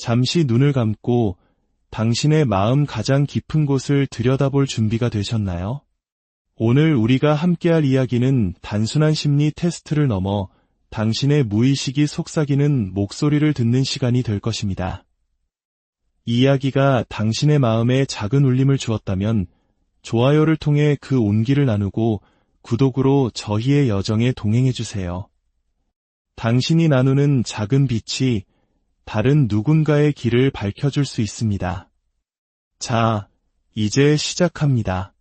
잠시 눈을 감고 당신의 마음 가장 깊은 곳을 들여다볼 준비가 되셨나요? 오늘 우리가 함께할 이야기는 단순한 심리 테스트를 넘어 당신의 무의식이 속삭이는 목소리를 듣는 시간이 될 것입니다. 이 이야기가 당신의 마음에 작은 울림을 주었다면 좋아요를 통해 그 온기를 나누고 구독으로 저희의 여정에 동행해주세요. 당신이 나누는 작은 빛이 다른 누군가의 길을 밝혀줄 수 있습니다. 자, 이제 시작합니다.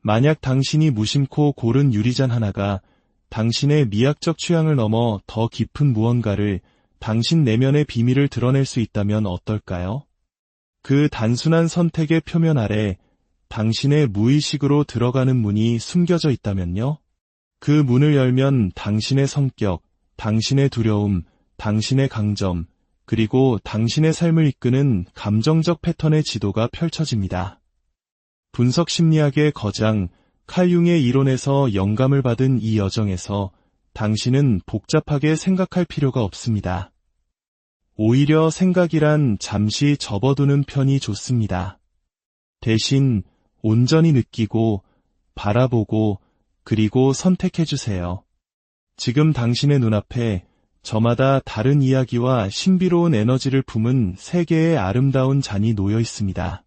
만약 당신이 무심코 고른 유리잔 하나가 당신의 미학적 취향을 넘어 더 깊은 무언가를, 당신 내면의 비밀을 드러낼 수 있다면 어떨까요? 그 단순한 선택의 표면 아래 당신의 무의식으로 들어가는 문이 숨겨져 있다면요? 그 문을 열면 당신의 성격, 당신의 두려움, 당신의 강점, 그리고 당신의 삶을 이끄는 감정적 패턴의 지도가 펼쳐집니다. 분석 심리학의 거장 칼 융의 이론에서 영감을 받은 이 여정에서 당신은 복잡하게 생각할 필요가 없습니다. 오히려 생각이란 잠시 접어두는 편이 좋습니다. 대신 온전히 느끼고, 바라보고, 그리고 선택해주세요. 지금 당신의 눈앞에 저마다 다른 이야기와 신비로운 에너지를 품은 세 개의 아름다운 잔이 놓여 있습니다.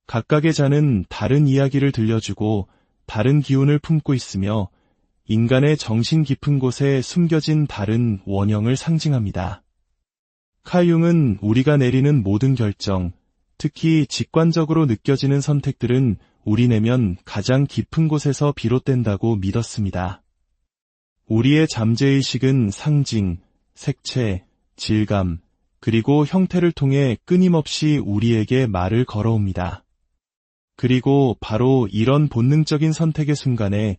각각의 잔은 다른 이야기를 들려주고 다른 기운을 품고 있으며 인간의 정신 깊은 곳에 숨겨진 다른 원형을 상징합니다. 칼 융은 우리가 내리는 모든 결정, 특히 직관적으로 느껴지는 선택들은 우리 내면 가장 깊은 곳에서 비롯된다고 믿었습니다. 우리의 잠재의식은 상징, 색채, 질감, 그리고 형태를 통해 끊임없이 우리에게 말을 걸어옵니다. 그리고 바로 이런 본능적인 선택의 순간에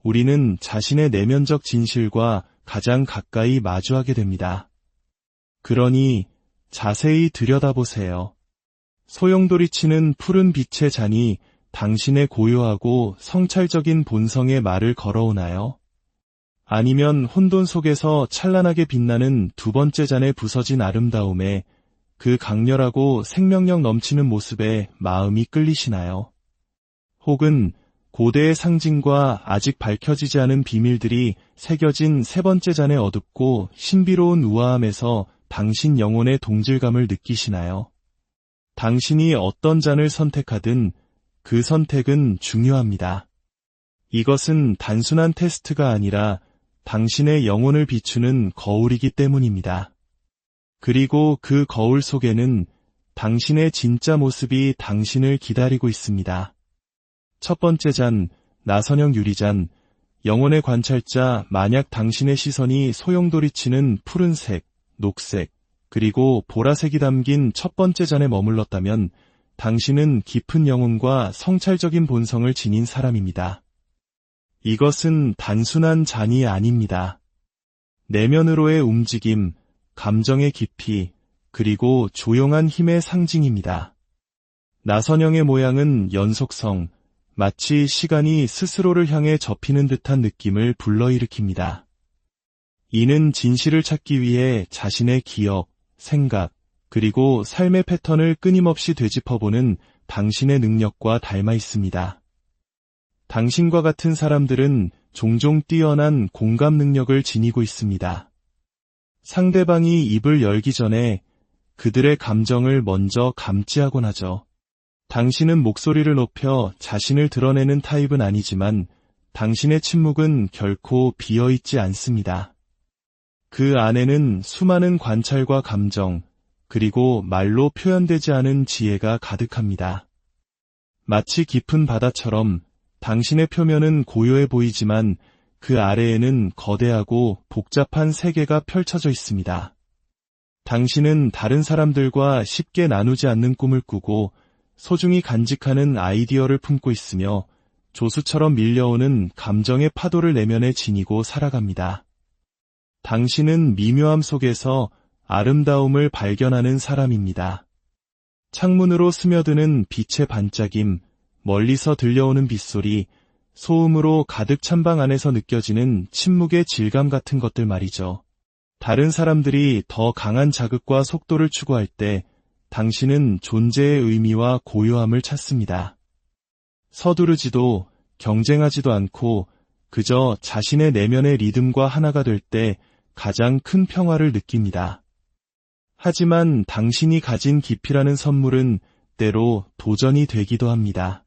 우리는 자신의 내면적 진실과 가장 가까이 마주하게 됩니다. 그러니 자세히 들여다보세요. 소용돌이치는 푸른 빛의 잔이 당신의 고요하고 성찰적인 본성의 말을 걸어오나요? 아니면 혼돈 속에서 찬란하게 빛나는 두 번째 잔의 부서진 아름다움에, 그 강렬하고 생명력 넘치는 모습에 마음이 끌리시나요? 혹은 고대의 상징과 아직 밝혀지지 않은 비밀들이 새겨진 세 번째 잔의 어둡고 신비로운 우아함에서 당신 영혼의 동질감을 느끼시나요? 당신이 어떤 잔을 선택하든 그 선택은 중요합니다. 이것은 단순한 테스트가 아니라 당신의 영혼을 비추는 거울이기 때문입니다. 그리고 그 거울 속에는 당신의 진짜 모습이 당신을 기다리고 있습니다. 첫 번째 잔, 나선형 유리잔, 영혼의 관찰자. 만약 당신의 시선이 소용돌이치는 푸른색, 녹색, 그리고 보라색이 담긴 첫 번째 잔에 머물렀다면 당신은 깊은 영혼과 성찰적인 본성을 지닌 사람입니다. 이것은 단순한 잔이 아닙니다. 내면으로의 움직임, 감정의 깊이, 그리고 조용한 힘의 상징입니다. 나선형의 모양은 연속성, 마치 시간이 스스로를 향해 접히는 듯한 느낌을 불러일으킵니다. 이는 진실을 찾기 위해 자신의 기억, 생각, 그리고 삶의 패턴을 끊임없이 되짚어보는 당신의 능력과 닮아 있습니다. 당신과 같은 사람들은 종종 뛰어난 공감 능력을 지니고 있습니다. 상대방이 입을 열기 전에 그들의 감정을 먼저 감지하곤 하죠. 당신은 목소리를 높여 자신을 드러내는 타입은 아니지만 당신의 침묵은 결코 비어있지 않습니다. 그 안에는 수많은 관찰과 감정, 그리고 말로 표현되지 않은 지혜가 가득합니다. 마치 깊은 바다처럼 당신의 표면은 고요해 보이지만 그 아래에는 거대하고 복잡한 세계가 펼쳐져 있습니다. 당신은 다른 사람들과 쉽게 나누지 않는 꿈을 꾸고 소중히 간직하는 아이디어를 품고 있으며 조수처럼 밀려오는 감정의 파도를 내면에 지니고 살아갑니다. 당신은 미묘함 속에서 아름다움을 발견하는 사람입니다. 창문으로 스며드는 빛의 반짝임, 멀리서 들려오는 빗소리, 소음으로 가득 찬 방 안에서 느껴지는 침묵의 질감 같은 것들 말이죠. 다른 사람들이 더 강한 자극과 속도를 추구할 때 당신은 존재의 의미와 고요함을 찾습니다. 서두르지도 경쟁하지도 않고 그저 자신의 내면의 리듬과 하나가 될 때 가장 큰 평화를 느낍니다. 하지만 당신이 가진 깊이라는 선물은 때로 도전이 되기도 합니다.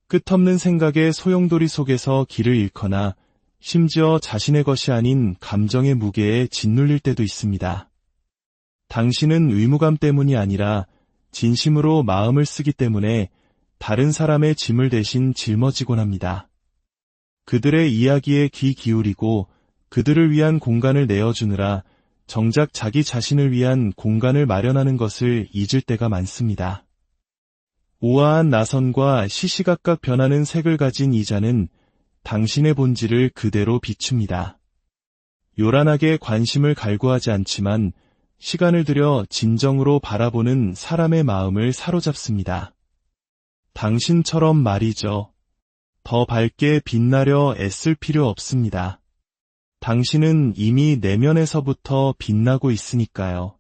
끝없는 생각의 소용돌이 속에서 길을 잃거나 심지어 자신의 것이 아닌 감정의 무게에 짓눌릴 때도 있습니다. 당신은 의무감 때문이 아니라 진심으로 마음을 쓰기 때문에 다른 사람의 짐을 대신 짊어지곤 합니다. 그들의 이야기에 귀 기울이고 그들을 위한 공간을 내어주느라 정작 자기 자신을 위한 공간을 마련하는 것을 잊을 때가 많습니다. 우아한 나선과 시시각각 변하는 색을 가진 이 잔은 당신의 본질을 그대로 비춥니다. 요란하게 관심을 갈구하지 않지만 시간을 들여 진정으로 바라보는 사람의 마음을 사로잡습니다. 당신처럼 말이죠. 더 밝게 빛나려 애쓸 필요 없습니다. 당신은 이미 내면에서부터 빛나고 있으니까요.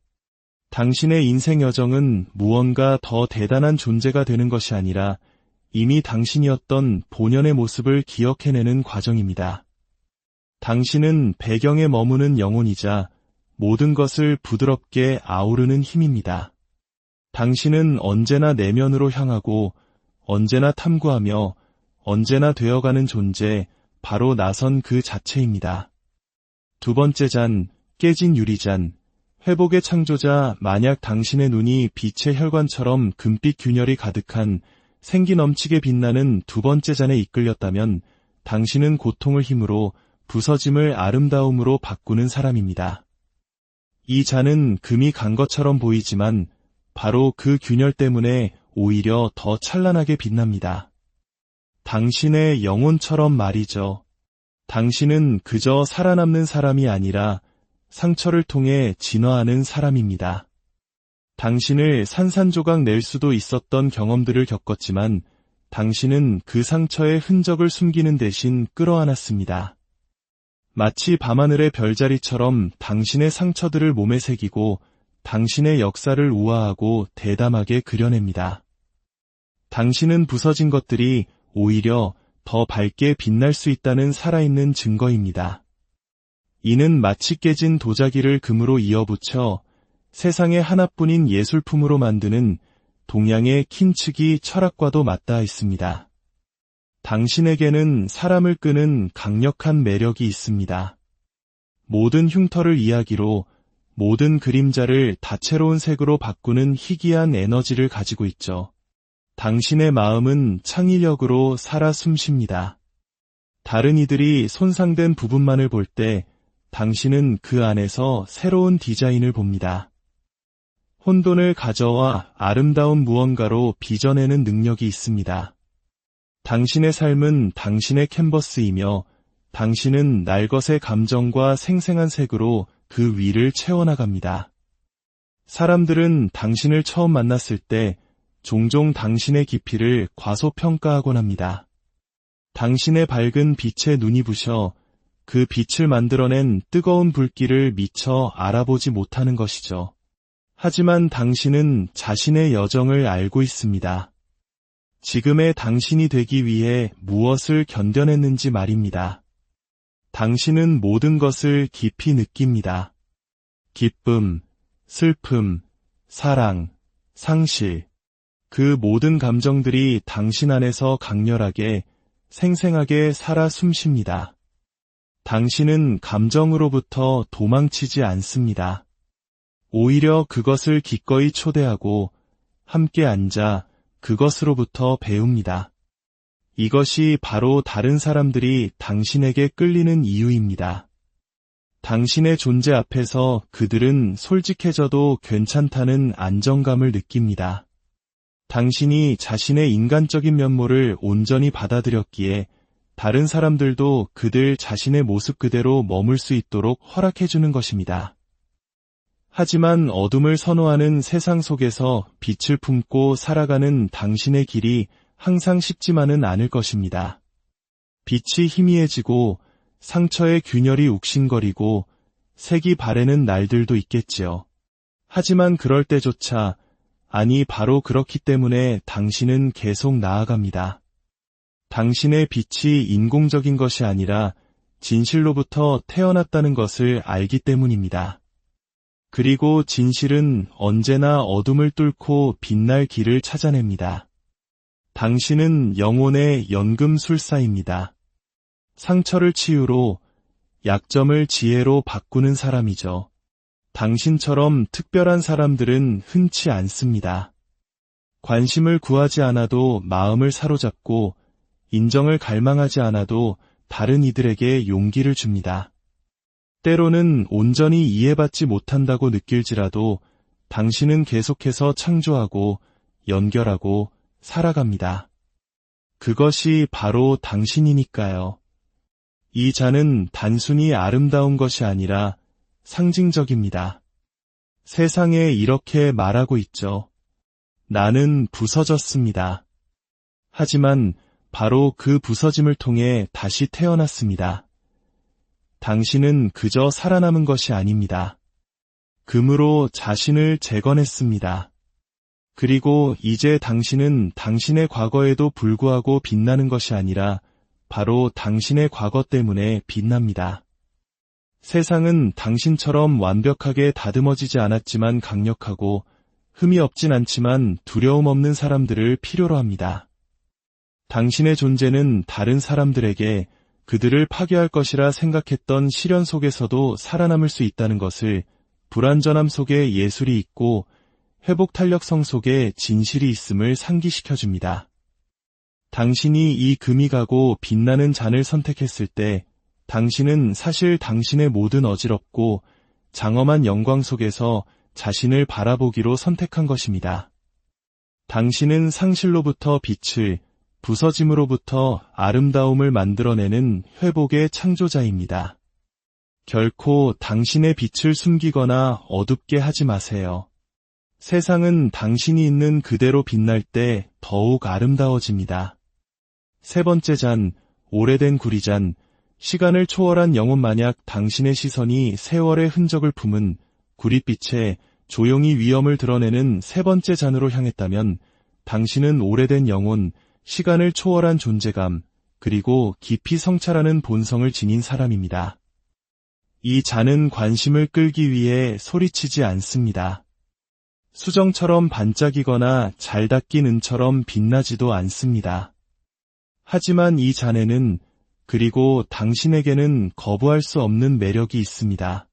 당신의 인생 여정은 무언가 더 대단한 존재가 되는 것이 아니라 이미 당신이었던 본연의 모습을 기억해내는 과정입니다. 당신은 배경에 머무는 영혼이자 모든 것을 부드럽게 아우르는 힘입니다. 당신은 언제나 내면으로 향하고 언제나 탐구하며 언제나 되어가는 존재, 바로 나선 그 자체입니다. 두 번째 잔, 깨진 유리잔. 회복의 창조자, 만약 당신의 눈이 빛의 혈관처럼 금빛 균열이 가득한 생기 넘치게 빛나는 두 번째 잔에 이끌렸다면 당신은 고통을 힘으로, 부서짐을 아름다움으로 바꾸는 사람입니다. 이 잔은 금이 간 것처럼 보이지만 바로 그 균열 때문에 오히려 더 찬란하게 빛납니다. 당신의 영혼처럼 말이죠. 당신은 그저 살아남는 사람이 아니라 상처를 통해 진화하는 사람입니다. 당신을 산산조각 낼 수도 있었던 경험들을 겪었지만 당신은 그 상처의 흔적을 숨기는 대신 끌어안았습니다. 마치 밤하늘의 별자리처럼 당신의 상처들을 몸에 새기고 당신의 역사를 우아하고 대담하게 그려냅니다. 당신은 부서진 것들이 오히려 더 밝게 빛날 수 있다는 살아있는 증거입니다. 이는 마치 깨진 도자기를 금으로 이어붙여 세상에 하나뿐인 예술품으로 만드는 동양의 킨츠기 철학과도 맞닿아 있습니다. 당신에게는 사람을 끄는 강력한 매력이 있습니다. 모든 흉터를 이야기로, 모든 그림자를 다채로운 색으로 바꾸는 희귀한 에너지를 가지고 있죠. 당신의 마음은 창의력으로 살아 숨쉽니다. 다른 이들이 손상된 부분만을 볼 때 당신은 그 안에서 새로운 디자인을 봅니다. 혼돈을 가져와 아름다운 무언가로 빚어내는 능력이 있습니다. 당신의 삶은 당신의 캔버스이며 당신은 날것의 감정과 생생한 색으로 그 위를 채워나갑니다. 사람들은 당신을 처음 만났을 때 종종 당신의 깊이를 과소평가하곤 합니다. 당신의 밝은 빛에 눈이 부셔 그 빛을 만들어낸 뜨거운 불길을 미처 알아보지 못하는 것이죠. 하지만 당신은 자신의 여정을 알고 있습니다. 지금의 당신이 되기 위해 무엇을 견뎌냈는지 말입니다. 당신은 모든 것을 깊이 느낍니다. 기쁨, 슬픔, 사랑, 상실. 그 모든 감정들이 당신 안에서 강렬하게, 생생하게 살아 숨쉽니다. 당신은 감정으로부터 도망치지 않습니다. 오히려 그것을 기꺼이 초대하고 함께 앉아 그것으로부터 배웁니다. 이것이 바로 다른 사람들이 당신에게 끌리는 이유입니다. 당신의 존재 앞에서 그들은 솔직해져도 괜찮다는 안정감을 느낍니다. 당신이 자신의 인간적인 면모를 온전히 받아들였기에 다른 사람들도 그들 자신의 모습 그대로 머물 수 있도록 허락해주는 것입니다. 하지만 어둠을 선호하는 세상 속에서 빛을 품고 살아가는 당신의 길이 항상 쉽지만은 않을 것입니다. 빛이 희미해지고 상처의 균열이 욱신거리고 색이 바래는 날들도 있겠지요. 하지만 그럴 때조차, 아니 바로 그렇기 때문에 당신은 계속 나아갑니다. 당신의 빛이 인공적인 것이 아니라 진실로부터 태어났다는 것을 알기 때문입니다. 그리고 진실은 언제나 어둠을 뚫고 빛날 길을 찾아냅니다. 당신은 영혼의 연금술사입니다. 상처를 치유로, 약점을 지혜로 바꾸는 사람이죠. 당신처럼 특별한 사람들은 흔치 않습니다. 관심을 구하지 않아도 마음을 사로잡고 인정을 갈망하지 않아도 다른 이들에게 용기를 줍니다. 때로는 온전히 이해받지 못한다고 느낄지라도 당신은 계속해서 창조하고 연결하고 살아갑니다. 그것이 바로 당신이니까요. 이 잔은 단순히 아름다운 것이 아니라 상징적입니다. 세상에 이렇게 말하고 있죠. 나는 부서졌습니다. 하지만 바로 그 부서짐을 통해 다시 태어났습니다. 당신은 그저 살아남은 것이 아닙니다. 금으로 자신을 재건했습니다. 그리고 이제 당신은 당신의 과거에도 불구하고 빛나는 것이 아니라 바로 당신의 과거 때문에 빛납니다. 세상은 당신처럼 완벽하게 다듬어지지 않았지만 강력하고 흠이 없진 않지만 두려움 없는 사람들을 필요로 합니다. 당신의 존재는 다른 사람들에게 그들을 파괴할 것이라 생각했던 시련 속에서도 살아남을 수 있다는 것을, 불완전함 속에 예술이 있고 회복 탄력성 속에 진실이 있음을 상기시켜줍니다. 당신이 이 금이 가고 빛나는 잔을 선택했을 때 당신은 사실 당신의 모든 어지럽고 장엄한 영광 속에서 자신을 바라보기로 선택한 것입니다. 당신은 상실로부터 빛을, 부서짐으로부터 아름다움을 만들어내는 회복의 창조자입니다. 결코 당신의 빛을 숨기거나 어둡게 하지 마세요. 세상은 당신이 있는 그대로 빛날 때 더욱 아름다워집니다. 세 번째 잔, 오래된 구리잔, 시간을 초월한 영혼. 만약 당신의 시선이 세월의 흔적을 품은 구릿빛에 조용히 위엄을 드러내는 세 번째 잔으로 향했다면 당신은 오래된 영혼, 시간을 초월한 존재감, 그리고 깊이 성찰하는 본성을 지닌 사람입니다. 이 잔은 관심을 끌기 위해 소리치지 않습니다. 수정처럼 반짝이거나 잘 닦인 은처럼 빛나지도 않습니다. 하지만 이 잔에는, 그리고 당신에게는 거부할 수 없는 매력이 있습니다.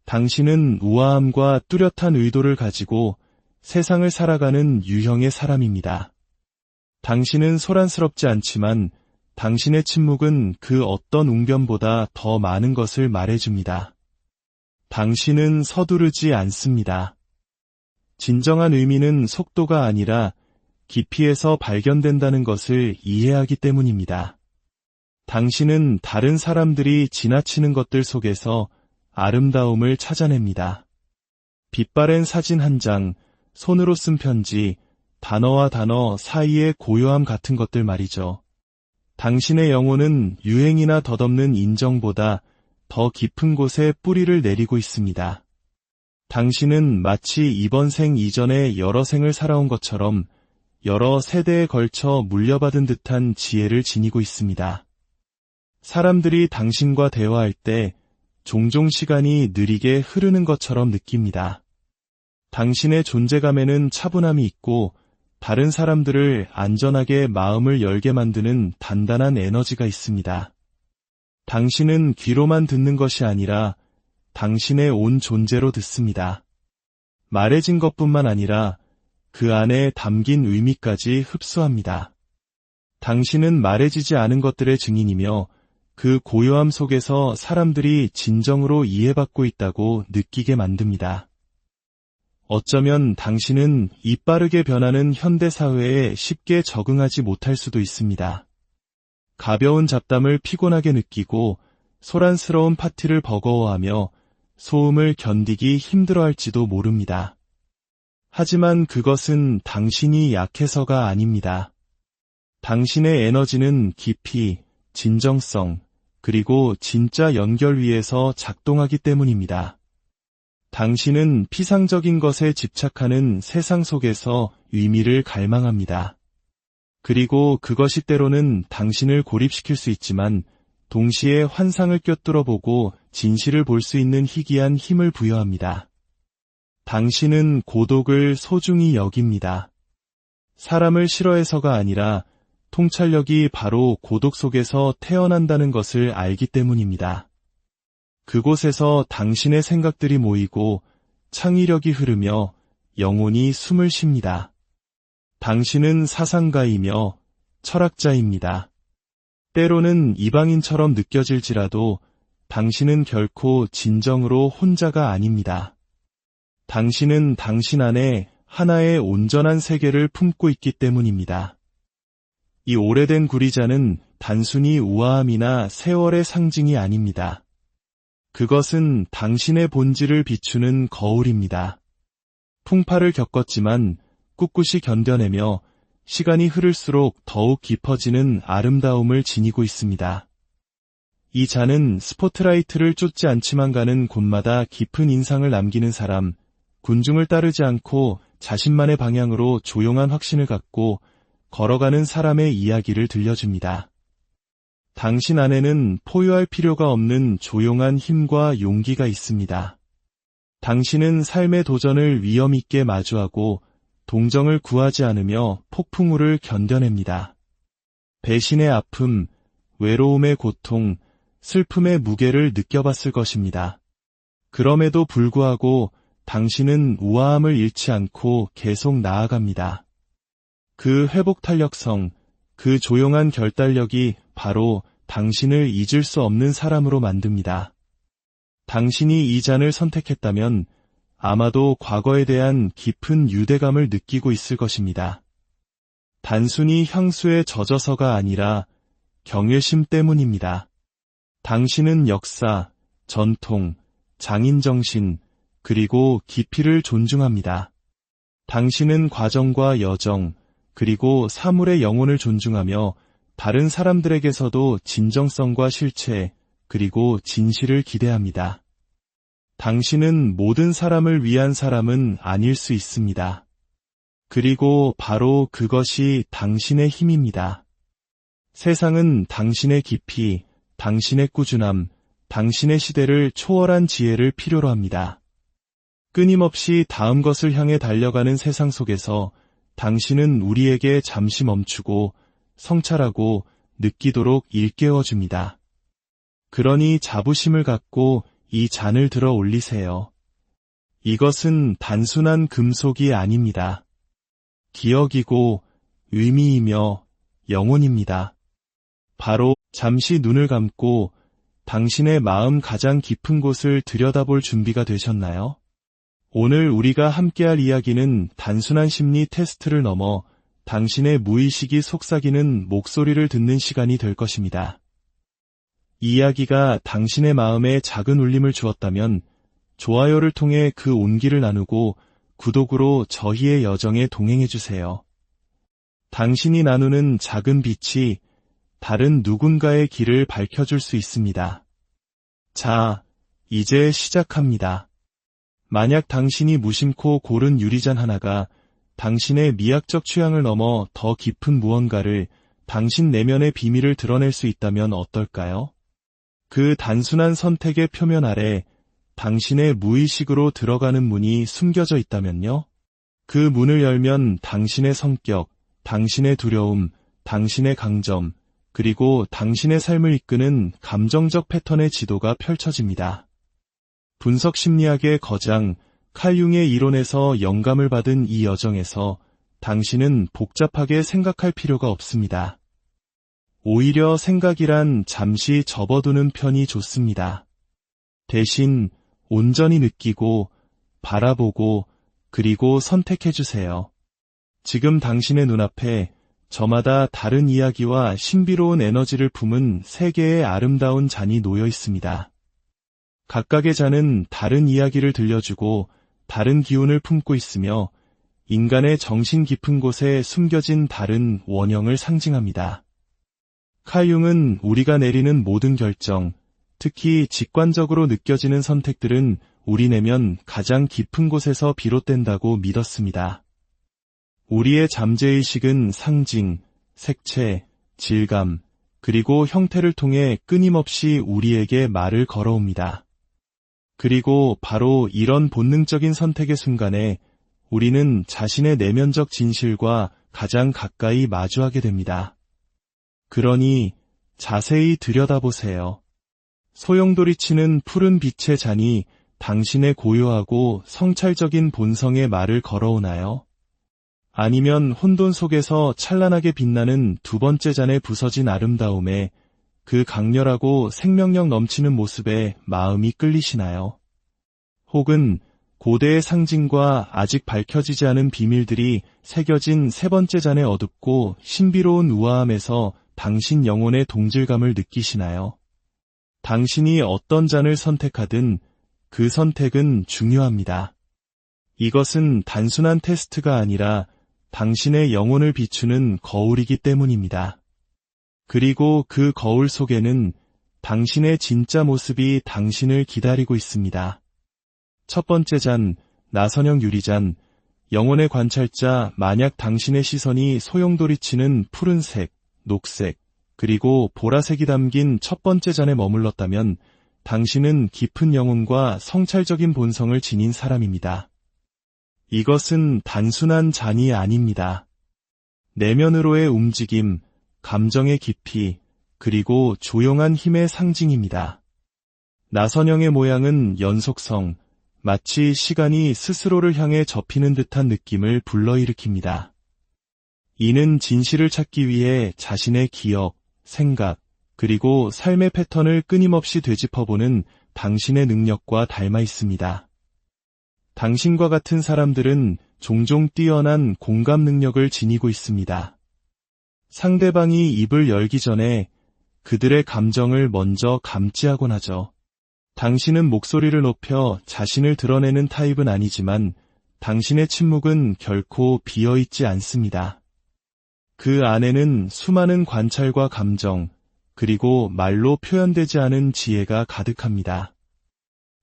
당신은 우아함과 뚜렷한 의도를 가지고 세상을 살아가는 유형의 사람입니다. 당신은 소란스럽지 않지만 당신의 침묵은 그 어떤 웅변보다 더 많은 것을 말해줍니다. 당신은 서두르지 않습니다. 진정한 의미는 속도가 아니라 깊이에서 발견된다는 것을 이해하기 때문입니다. 당신은 다른 사람들이 지나치는 것들 속에서 아름다움을 찾아냅니다. 빛바랜 사진 한 장, 손으로 쓴 편지, 단어와 단어 사이의 고요함 같은 것들 말이죠. 당신의 영혼은 유행이나 덧없는 인정보다 더 깊은 곳에 뿌리를 내리고 있습니다. 당신은 마치 이번 생 이전에 여러 생을 살아온 것처럼 여러 세대에 걸쳐 물려받은 듯한 지혜를 지니고 있습니다. 사람들이 당신과 대화할 때 종종 시간이 느리게 흐르는 것처럼 느낍니다. 당신의 존재감에는 차분함이 있고 다른 사람들을 안전하게 마음을 열게 만드는 단단한 에너지가 있습니다. 당신은 귀로만 듣는 것이 아니라 당신의 온 존재로 듣습니다. 말해진 것뿐만 아니라 그 안에 담긴 의미까지 흡수합니다. 당신은 말해지지 않은 것들의 증인이며 그 고요함 속에서 사람들이 진정으로 이해받고 있다고 느끼게 만듭니다. 어쩌면 당신은 이빠르게 변하는 현대사회에 쉽게 적응하지 못할 수도 있습니다. 가벼운 잡담을 피곤하게 느끼고 소란스러운 파티를 버거워하며 소음을 견디기 힘들어할지도 모릅니다. 하지만 그것은 당신이 약해서가 아닙니다. 당신의 에너지는 깊이, 진정성, 그리고 진짜 연결 위에서 작동하기 때문입니다. 당신은 피상적인 것에 집착하는 세상 속에서 의미를 갈망합니다. 그리고 그것이 때로는 당신을 고립시킬 수 있지만 동시에 환상을 꿰뚫어 보고 진실을 볼 수 있는 희귀한 힘을 부여합니다. 당신은 고독을 소중히 여깁니다. 사람을 싫어해서가 아니라 통찰력이 바로 고독 속에서 태어난다는 것을 알기 때문입니다. 그곳에서 당신의 생각들이 모이고 창의력이 흐르며 영혼이 숨을 쉽니다. 당신은 사상가이며 철학자입니다. 때로는 이방인처럼 느껴질지라도 당신은 결코 진정으로 혼자가 아닙니다. 당신은 당신 안에 하나의 온전한 세계를 품고 있기 때문입니다. 이 오래된 구리자는 단순히 우아함이나 세월의 상징이 아닙니다. 그것은 당신의 본질을 비추는 거울입니다. 풍파를 겪었지만 꿋꿋이 견뎌내며 시간이 흐를수록 더욱 깊어지는 아름다움을 지니고 있습니다. 이 잔은 스포트라이트를 쫓지 않지만 가는 곳마다 깊은 인상을 남기는 사람, 군중을 따르지 않고 자신만의 방향으로 조용한 확신을 갖고 걸어가는 사람의 이야기를 들려줍니다. 당신 안에는 포효할 필요가 없는 조용한 힘과 용기가 있습니다. 당신은 삶의 도전을 위험 있게 마주하고 동정을 구하지 않으며 폭풍우를 견뎌냅니다. 배신의 아픔, 외로움의 고통, 슬픔의 무게를 느껴봤을 것입니다. 그럼에도 불구하고 당신은 우아함을 잃지 않고 계속 나아갑니다. 그 회복 탄력성, 그 조용한 결단력이 바로 당신을 잊을 수 없는 사람으로 만듭니다. 당신이 이 잔을 선택했다면 아마도 과거에 대한 깊은 유대감을 느끼고 있을 것입니다. 단순히 향수에 젖어서가 아니라 경외심 때문입니다. 당신은 역사, 전통, 장인정신, 그리고 깊이를 존중합니다. 당신은 과정과 여정, 그리고 사물의 영혼을 존중하며 다른 사람들에게서도 진정성과 실체, 그리고 진실을 기대합니다. 당신은 모든 사람을 위한 사람은 아닐 수 있습니다. 그리고 바로 그것이 당신의 힘입니다. 세상은 당신의 깊이, 당신의 꾸준함, 당신의 시대를 초월한 지혜를 필요로 합니다. 끊임없이 다음 것을 향해 달려가는 세상 속에서 당신은 우리에게 잠시 멈추고 성찰하고 느끼도록 일깨워줍니다. 그러니 자부심을 갖고 이 잔을 들어 올리세요. 이것은 단순한 금속이 아닙니다. 기억이고 의미이며 영혼입니다. 바로 잠시 눈을 감고 당신의 마음 가장 깊은 곳을 들여다볼 준비가 되셨나요? 오늘 우리가 함께할 이야기는 단순한 심리 테스트를 넘어 당신의 무의식이 속삭이는 목소리를 듣는 시간이 될 것입니다. 이 이야기가 당신의 마음에 작은 울림을 주었다면 좋아요를 통해 그 온기를 나누고 구독으로 저희의 여정에 동행해주세요. 당신이 나누는 작은 빛이 다른 누군가의 길을 밝혀줄 수 있습니다. 자, 이제 시작합니다. 만약 당신이 무심코 고른 유리잔 하나가 당신의 미학적 취향을 넘어 더 깊은 무언가를, 당신 내면의 비밀을 드러낼 수 있다면 어떨까요? 그 단순한 선택의 표면 아래 당신의 무의식으로 들어가는 문이 숨겨져 있다면요? 그 문을 열면 당신의 성격, 당신의 두려움, 당신의 강점, 그리고 당신의 삶을 이끄는 감정적 패턴의 지도가 펼쳐집니다. 분석 심리학의 거장 칼 융의 이론에서 영감을 받은 이 여정에서 당신은 복잡하게 생각할 필요가 없습니다. 오히려 생각이란 잠시 접어두는 편이 좋습니다. 대신 온전히 느끼고 바라보고 그리고 선택해주세요. 지금 당신의 눈앞에 저마다 다른 이야기와 신비로운 에너지를 품은 세 개의 아름다운 잔이 놓여 있습니다. 각각의 잔은 다른 이야기를 들려주고 다른 기운을 품고 있으며 인간의 정신 깊은 곳에 숨겨진 다른 원형을 상징합니다. 칼융은 우리가 내리는 모든 결정, 특히 직관적으로 느껴지는 선택들은 우리 내면 가장 깊은 곳에서 비롯된다고 믿었습니다. 우리의 잠재의식은 상징, 색채, 질감, 그리고 형태를 통해 끊임없이 우리에게 말을 걸어옵니다. 그리고 바로 이런 본능적인 선택의 순간에 우리는 자신의 내면적 진실과 가장 가까이 마주하게 됩니다. 그러니 자세히 들여다보세요. 소용돌이치는 푸른 빛의 잔이 당신의 고요하고 성찰적인 본성의 말을 걸어오나요? 아니면 혼돈 속에서 찬란하게 빛나는 두 번째 잔의 부서진 아름다움에 그 강렬하고 생명력 넘치는 모습에 마음이 끌리시나요? 혹은 고대의 상징과 아직 밝혀지지 않은 비밀들이 새겨진 세 번째 잔의 어둡고 신비로운 우아함에서 당신 영혼의 동질감을 느끼시나요? 당신이 어떤 잔을 선택하든 그 선택은 중요합니다. 이것은 단순한 테스트가 아니라 당신의 영혼을 비추는 거울이기 때문입니다. 그리고 그 거울 속에는 당신의 진짜 모습이 당신을 기다리고 있습니다. 첫 번째 잔, 나선형 유리잔, 영혼의 관찰자. 만약 당신의 시선이 소용돌이치는 푸른색, 녹색, 그리고 보라색이 담긴 첫 번째 잔에 머물렀다면 당신은 깊은 영혼과 성찰적인 본성을 지닌 사람입니다. 이것은 단순한 잔이 아닙니다. 내면으로의 움직임, 감정의 깊이, 그리고 조용한 힘의 상징입니다. 나선형의 모양은 연속성, 마치 시간이 스스로를 향해 접히는 듯한 느낌을 불러일으킵니다. 이는 진실을 찾기 위해 자신의 기억, 생각, 그리고 삶의 패턴을 끊임없이 되짚어보는 당신의 능력과 닮아 있습니다. 당신과 같은 사람들은 종종 뛰어난 공감 능력을 지니고 있습니다. 상대방이 입을 열기 전에 그들의 감정을 먼저 감지하곤 하죠. 당신은 목소리를 높여 자신을 드러내는 타입은 아니지만 당신의 침묵은 결코 비어있지 않습니다. 그 안에는 수많은 관찰과 감정, 그리고 말로 표현되지 않은 지혜가 가득합니다.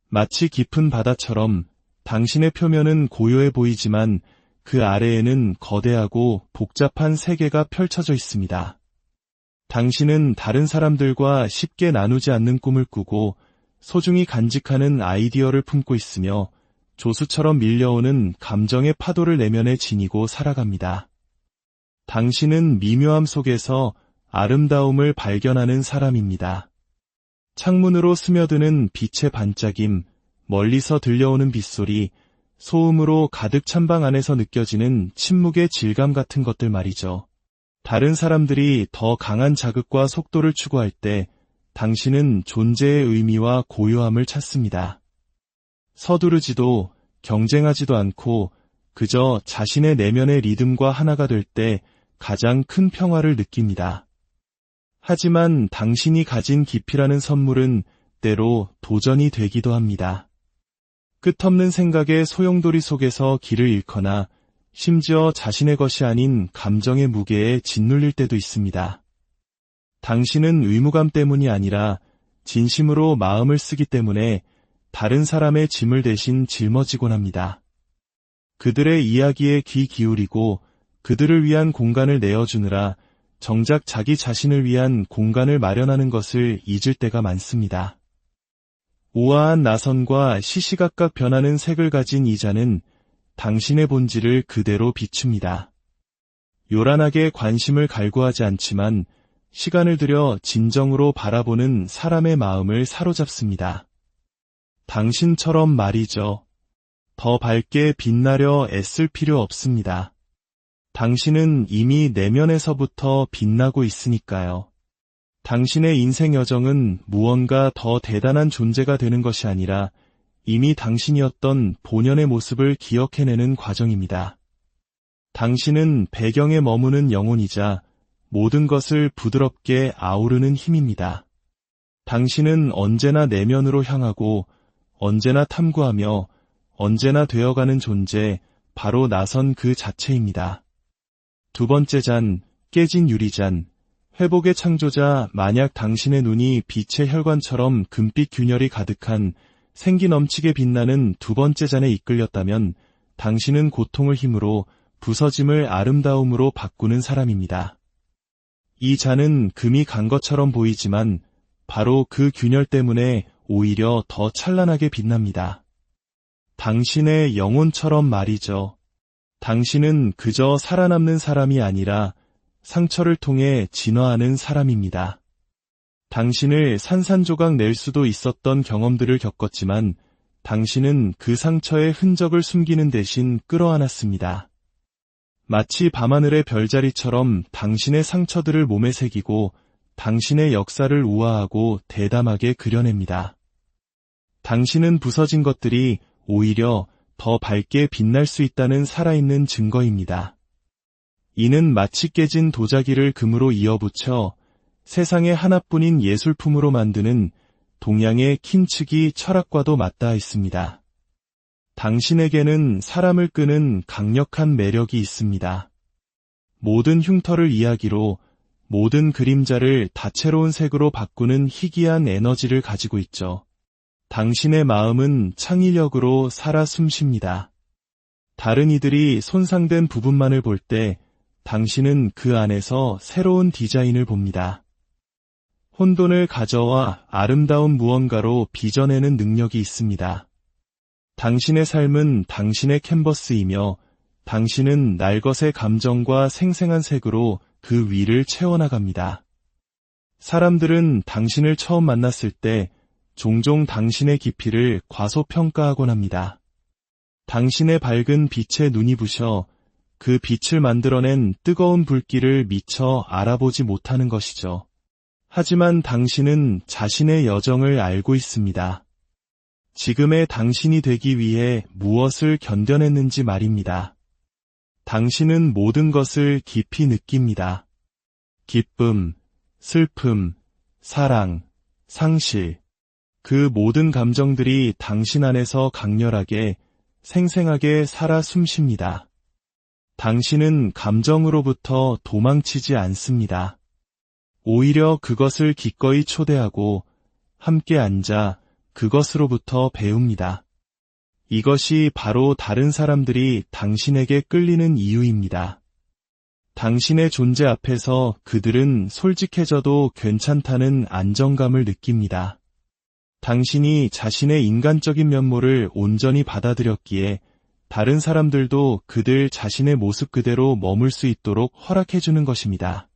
마치 깊은 바다처럼 당신의 표면은 고요해 보이지만 그 아래에는 거대하고 복잡한 세계가 펼쳐져 있습니다. 당신은 다른 사람들과 쉽게 나누지 않는 꿈을 꾸고 소중히 간직하는 아이디어를 품고 있으며 조수처럼 밀려오는 감정의 파도를 내면에 지니고 살아갑니다. 당신은 미묘함 속에서 아름다움을 발견하는 사람입니다. 창문으로 스며드는 빛의 반짝임, 멀리서 들려오는 빗소리, 소음으로 가득 찬 방 안에서 느껴지는 침묵의 질감 같은 것들 말이죠. 다른 사람들이 더 강한 자극과 속도를 추구할 때 당신은 존재의 의미와 고요함을 찾습니다. 서두르지도 경쟁하지도 않고 그저 자신의 내면의 리듬과 하나가 될 때 가장 큰 평화를 느낍니다. 하지만 당신이 가진 깊이라는 선물은 때로 도전이 되기도 합니다. 끝없는 생각의 소용돌이 속에서 길을 잃거나 심지어 자신의 것이 아닌 감정의 무게에 짓눌릴 때도 있습니다. 당신은 의무감 때문이 아니라 진심으로 마음을 쓰기 때문에 다른 사람의 짐을 대신 짊어지곤 합니다. 그들의 이야기에 귀 기울이고 그들을 위한 공간을 내어주느라 정작 자기 자신을 위한 공간을 마련하는 것을 잊을 때가 많습니다. 우아한 나선과 시시각각 변하는 색을 가진 이 잔은 당신의 본질을 그대로 비춥니다. 요란하게 관심을 갈구하지 않지만 시간을 들여 진정으로 바라보는 사람의 마음을 사로잡습니다. 당신처럼 말이죠. 더 밝게 빛나려 애쓸 필요 없습니다. 당신은 이미 내면에서부터 빛나고 있으니까요. 당신의 인생 여정은 무언가 더 대단한 존재가 되는 것이 아니라 이미 당신이었던 본연의 모습을 기억해내는 과정입니다. 당신은 배경에 머무는 영혼이자 모든 것을 부드럽게 아우르는 힘입니다. 당신은 언제나 내면으로 향하고 언제나 탐구하며 언제나 되어가는 존재, 바로 나선 그 자체입니다. 두 번째 잔, 깨진 유리잔, 회복의 창조자, 만약 당신의 눈이 빛의 혈관처럼 금빛 균열이 가득한 생기 넘치게 빛나는 두 번째 잔에 이끌렸다면 당신은 고통을 힘으로 부서짐을 아름다움으로 바꾸는 사람입니다. 이 잔은 금이 간 것처럼 보이지만 바로 그 균열 때문에 오히려 더 찬란하게 빛납니다. 당신의 영혼처럼 말이죠. 당신은 그저 살아남는 사람이 아니라 상처를 통해 진화하는 사람입니다. 당신을 산산조각 낼 수도 있었던 경험들을 겪었지만 당신은 그 상처의 흔적을 숨기는 대신 끌어안았습니다. 마치 밤하늘의 별자리처럼 당신의 상처들을 몸에 새기고 당신의 역사를 우아하고 대담하게 그려냅니다. 당신은 부서진 것들이 오히려 더 밝게 빛날 수 있다는 살아있는 증거입니다. 이는 마치 깨진 도자기를 금으로 이어붙여 세상에 하나뿐인 예술품으로 만드는 동양의 킨츠기 철학과도 맞닿아 있습니다. 당신에게는 사람을 끄는 강력한 매력이 있습니다. 모든 흉터를 이야기로, 모든 그림자를 다채로운 색으로 바꾸는 희귀한 에너지를 가지고 있죠. 당신의 마음은 창의력으로 살아 숨쉽니다. 다른 이들이 손상된 부분만을 볼 때 당신은 그 안에서 새로운 디자인을 봅니다. 혼돈을 가져와 아름다운 무언가로 빚어내는 능력이 있습니다. 당신의 삶은 당신의 캔버스이며 당신은 날것의 감정과 생생한 색으로 그 위를 채워나갑니다. 사람들은 당신을 처음 만났을 때 종종 당신의 깊이를 과소평가하곤 합니다. 당신의 밝은 빛에 눈이 부셔 그 빛을 만들어낸 뜨거운 불길을 미처 알아보지 못하는 것이죠. 하지만 당신은 자신의 여정을 알고 있습니다. 지금의 당신이 되기 위해 무엇을 견뎌냈는지 말입니다. 당신은 모든 것을 깊이 느낍니다. 기쁨, 슬픔, 사랑, 상실, 그 모든 감정들이 당신 안에서 강렬하게, 생생하게 살아 숨쉽니다. 당신은 감정으로부터 도망치지 않습니다. 오히려 그것을 기꺼이 초대하고 함께 앉아 그것으로부터 배웁니다. 이것이 바로 다른 사람들이 당신에게 끌리는 이유입니다. 당신의 존재 앞에서 그들은 솔직해져도 괜찮다는 안정감을 느낍니다. 당신이 자신의 인간적인 면모를 온전히 받아들였기에 다른 사람들도 그들 자신의 모습 그대로 머물 수 있도록 허락해주는 것입니다.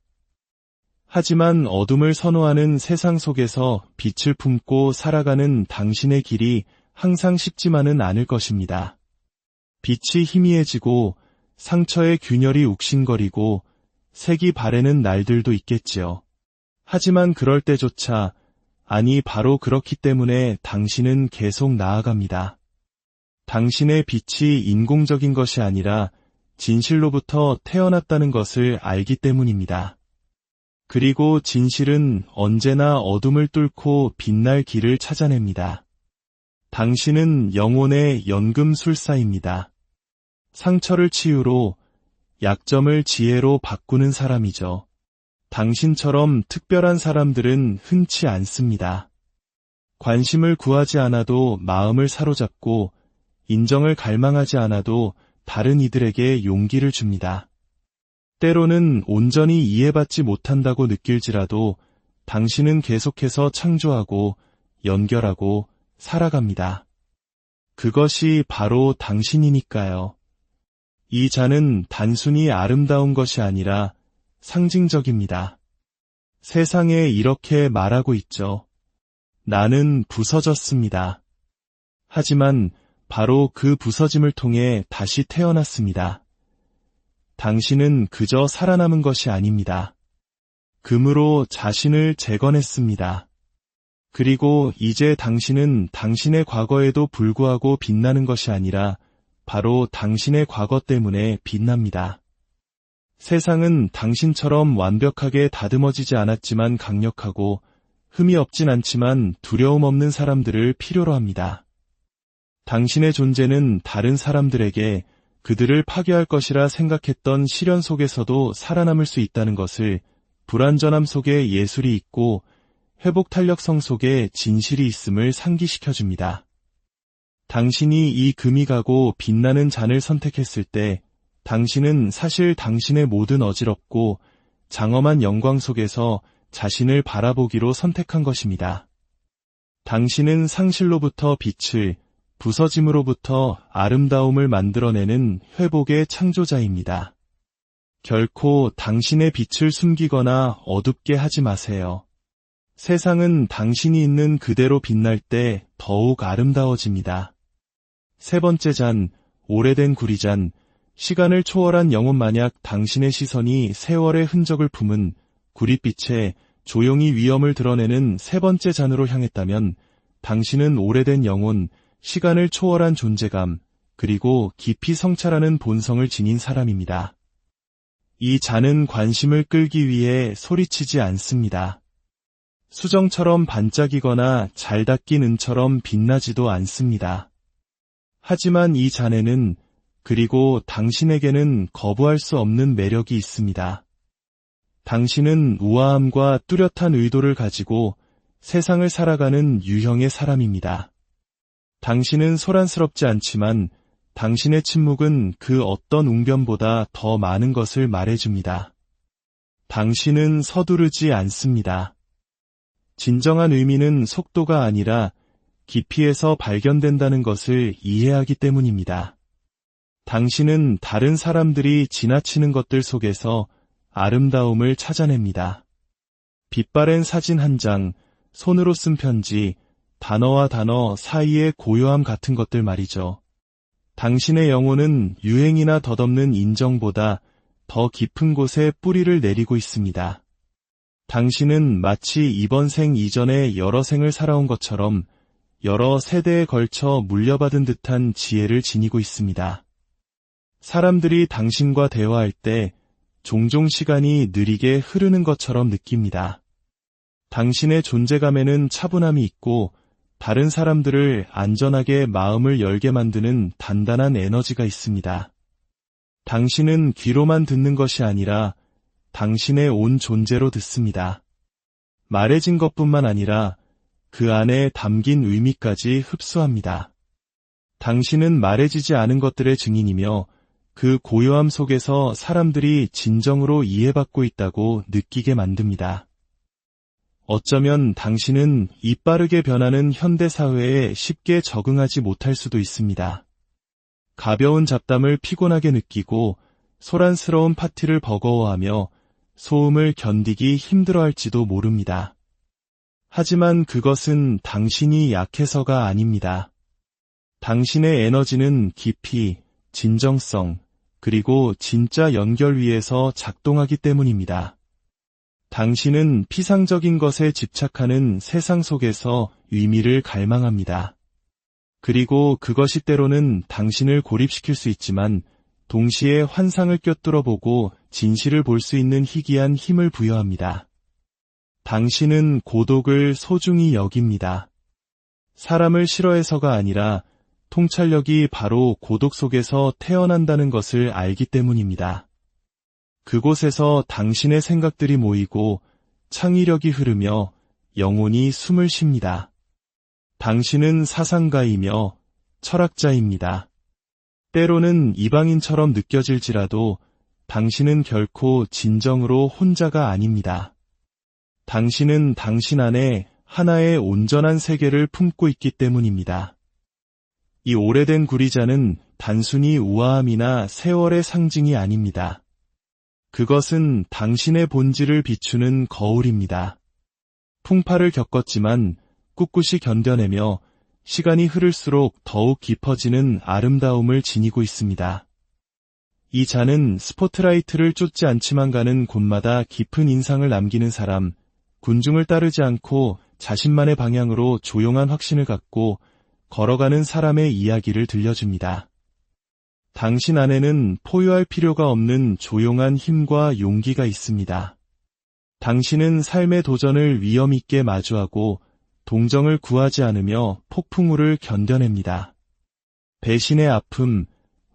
하지만 어둠을 선호하는 세상 속에서 빛을 품고 살아가는 당신의 길이 항상 쉽지만은 않을 것입니다. 빛이 희미해지고 상처의 균열이 욱신거리고 색이 바래는 날들도 있겠지요. 하지만 그럴 때조차, 아니 바로 그렇기 때문에 당신은 계속 나아갑니다. 당신의 빛이 인공적인 것이 아니라 진실로부터 태어났다는 것을 알기 때문입니다. 그리고 진실은 언제나 어둠을 뚫고 빛날 길을 찾아냅니다. 당신은 영혼의 연금술사입니다. 상처를 치유로, 약점을 지혜로 바꾸는 사람이죠. 당신처럼 특별한 사람들은 흔치 않습니다. 관심을 구하지 않아도 마음을 사로잡고 인정을 갈망하지 않아도 다른 이들에게 용기를 줍니다. 때로는 온전히 이해받지 못한다고 느낄지라도 당신은 계속해서 창조하고 연결하고 살아갑니다. 그것이 바로 당신이니까요. 이 잔은 단순히 아름다운 것이 아니라 상징적입니다. 세상에 이렇게 말하고 있죠. 나는 부서졌습니다. 하지만 바로 그 부서짐을 통해 다시 태어났습니다. 당신은 그저 살아남은 것이 아닙니다. 금으로 자신을 재건했습니다. 그리고 이제 당신은 당신의 과거에도 불구하고 빛나는 것이 아니라 바로 당신의 과거 때문에 빛납니다. 세상은 당신처럼 완벽하게 다듬어지지 않았지만 강력하고 흠이 없진 않지만 두려움 없는 사람들을 필요로 합니다. 당신의 존재는 다른 사람들에게 그들을 파괴할 것이라 생각했던 시련 속에서도 살아남을 수 있다는 것을 불완전함 속에 예술이 있고 회복 탄력성 속에 진실이 있음을 상기시켜줍니다. 당신이 이 금이 가고 빛나는 잔을 선택했을 때 당신은 사실 당신의 모든 어지럽고 장엄한 영광 속에서 자신을 바라보기로 선택한 것입니다. 당신은 상실로부터 빛을, 부서짐으로부터 아름다움을 만들어내는 회복의 창조자입니다. 결코 당신의 빛을 숨기거나 어둡게 하지 마세요. 세상은 당신이 있는 그대로 빛날 때 더욱 아름다워집니다. 세 번째 잔, 오래된 구리잔. 시간을 초월한 영혼 만약 당신의 시선이 세월의 흔적을 품은 구릿빛에 조용히 위엄을 드러내는 세 번째 잔으로 향했다면 당신은 오래된 영혼, 시간을 초월한 존재감, 그리고 깊이 성찰하는 본성을 지닌 사람입니다. 이 잔은 관심을 끌기 위해 소리치지 않습니다. 수정처럼 반짝이거나 잘 닦인 은처럼 빛나지도 않습니다. 하지만 이 잔에는 그리고 당신에게는 거부할 수 없는 매력이 있습니다. 당신은 우아함과 뚜렷한 의도를 가지고 세상을 살아가는 유형의 사람입니다. 당신은 소란스럽지 않지만 당신의 침묵은 그 어떤 웅변보다 더 많은 것을 말해줍니다. 당신은 서두르지 않습니다. 진정한 의미는 속도가 아니라 깊이에서 발견된다는 것을 이해하기 때문입니다. 당신은 다른 사람들이 지나치는 것들 속에서 아름다움을 찾아냅니다. 빛바랜 사진 한 장, 손으로 쓴 편지, 단어와 단어 사이의 고요함 같은 것들 말이죠. 당신의 영혼은 유행이나 덧없는 인정보다 더 깊은 곳에 뿌리를 내리고 있습니다. 당신은 마치 이번 생 이전에 여러 생을 살아온 것처럼 여러 세대에 걸쳐 물려받은 듯한 지혜를 지니고 있습니다. 사람들이 당신과 대화할 때 종종 시간이 느리게 흐르는 것처럼 느낍니다. 당신의 존재감에는 차분함이 있고 다른 사람들을 안전하게 마음을 열게 만드는 단단한 에너지가 있습니다. 당신은 귀로만 듣는 것이 아니라 당신의 온 존재로 듣습니다. 말해진 것뿐만 아니라 그 안에 담긴 의미까지 흡수합니다. 당신은 말해지지 않은 것들의 증인이며 그 고요함 속에서 사람들이 진정으로 이해받고 있다고 느끼게 만듭니다. 어쩌면 당신은 이 빠르게 변하는 현대사회에 쉽게 적응하지 못할 수도 있습니다. 가벼운 잡담을 피곤하게 느끼고 소란스러운 파티를 버거워하며 소음을 견디기 힘들어할지도 모릅니다. 하지만 그것은 당신이 약해서가 아닙니다. 당신의 에너지는 깊이, 진정성, 그리고 진짜 연결 위에서 작동하기 때문입니다. 당신은 피상적인 것에 집착하는 세상 속에서 의미를 갈망합니다. 그리고 그것이 때로는 당신을 고립시킬 수 있지만 동시에 환상을 꿰뚫어 보고 진실을 볼 수 있는 희귀한 힘을 부여합니다. 당신은 고독을 소중히 여깁니다. 사람을 싫어해서가 아니라 통찰력이 바로 고독 속에서 태어난다는 것을 알기 때문입니다. 그곳에서 당신의 생각들이 모이고 창의력이 흐르며 영혼이 숨을 쉽니다. 당신은 사상가이며 철학자입니다. 때로는 이방인처럼 느껴질지라도 당신은 결코 진정으로 혼자가 아닙니다. 당신은 당신 안에 하나의 온전한 세계를 품고 있기 때문입니다. 이 오래된 구리잔은 단순히 우아함이나 세월의 상징이 아닙니다. 그것은 당신의 본질을 비추는 거울입니다. 풍파를 겪었지만 꿋꿋이 견뎌내며 시간이 흐를수록 더욱 깊어지는 아름다움을 지니고 있습니다. 이 잔은 스포트라이트를 쫓지 않지만 가는 곳마다 깊은 인상을 남기는 사람, 군중을 따르지 않고 자신만의 방향으로 조용한 확신을 갖고 걸어가는 사람의 이야기를 들려줍니다. 당신 안에는 포효할 필요가 없는 조용한 힘과 용기가 있습니다. 당신은 삶의 도전을 위험 있게 마주하고 동정을 구하지 않으며 폭풍우를 견뎌냅니다. 배신의 아픔,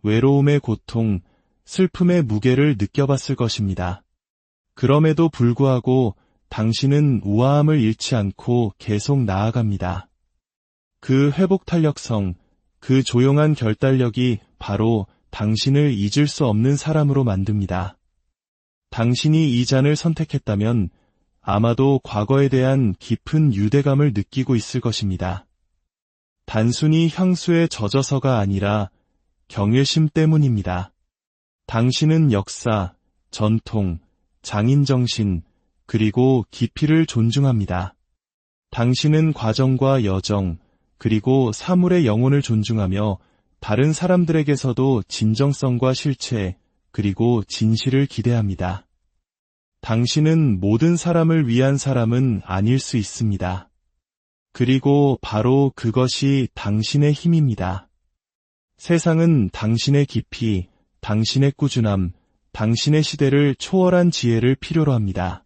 외로움의 고통, 슬픔의 무게를 느껴봤을 것입니다. 그럼에도 불구하고 당신은 우아함을 잃지 않고 계속 나아갑니다. 그 회복 탄력성, 그 조용한 결단력이 바로 당신을 잊을 수 없는 사람으로 만듭니다. 당신이 이 잔을 선택했다면 아마도 과거에 대한 깊은 유대감을 느끼고 있을 것입니다. 단순히 향수에 젖어서가 아니라 경외심 때문입니다. 당신은 역사, 전통, 장인정신, 그리고 깊이를 존중합니다. 당신은 과정과 여정, 그리고 사물의 영혼을 존중하며 다른 사람들에게서도 진정성과 실체, 그리고 진실을 기대합니다. 당신은 모든 사람을 위한 사람은 아닐 수 있습니다. 그리고 바로 그것이 당신의 힘입니다. 세상은 당신의 깊이, 당신의 꾸준함, 당신의 시대를 초월한 지혜를 필요로 합니다.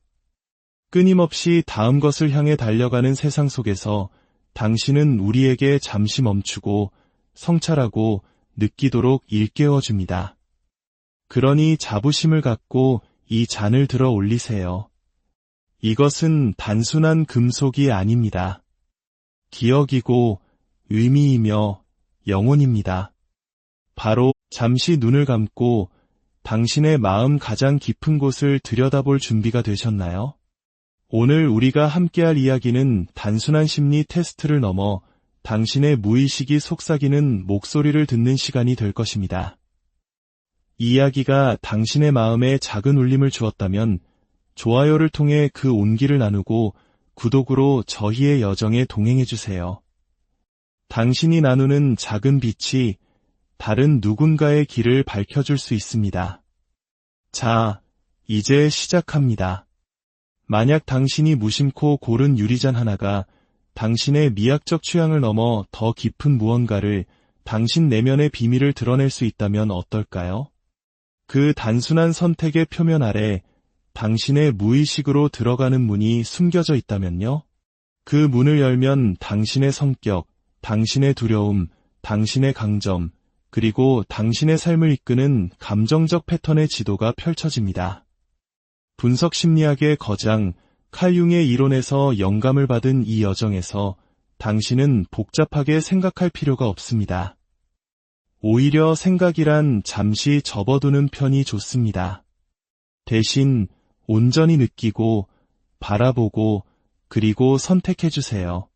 끊임없이 다음 것을 향해 달려가는 세상 속에서 당신은 우리에게 잠시 멈추고 성찰하고 느끼도록 일깨워줍니다. 그러니 자부심을 갖고 이 잔을 들어 올리세요. 이것은 단순한 금속이 아닙니다. 기억이고 의미이며 영혼입니다. 바로 잠시 눈을 감고 당신의 마음 가장 깊은 곳을 들여다볼 준비가 되셨나요? 오늘 우리가 함께할 이야기는 단순한 심리 테스트를 넘어 당신의 무의식이 속삭이는 목소리를 듣는 시간이 될 것입니다. 이 이야기가 당신의 마음에 작은 울림을 주었다면 좋아요를 통해 그 온기를 나누고 구독으로 저희의 여정에 동행해주세요. 당신이 나누는 작은 빛이 다른 누군가의 길을 밝혀줄 수 있습니다. 자, 이제 시작합니다. 만약 당신이 무심코 고른 유리잔 하나가 당신의 미학적 취향을 넘어 더 깊은 무언가를, 당신 내면의 비밀을 드러낼 수 있다면 어떨까요? 그 단순한 선택의 표면 아래 당신의 무의식으로 들어가는 문이 숨겨져 있다면요? 그 문을 열면 당신의 성격, 당신의 두려움, 당신의 강점, 그리고 당신의 삶을 이끄는 감정적 패턴의 지도가 펼쳐집니다. 분석 심리학의 거장 칼 융의 이론에서 영감을 받은 이 여정에서 당신은 복잡하게 생각할 필요가 없습니다. 오히려 생각이란 잠시 접어두는 편이 좋습니다. 대신 온전히 느끼고, 바라보고, 그리고 선택해주세요.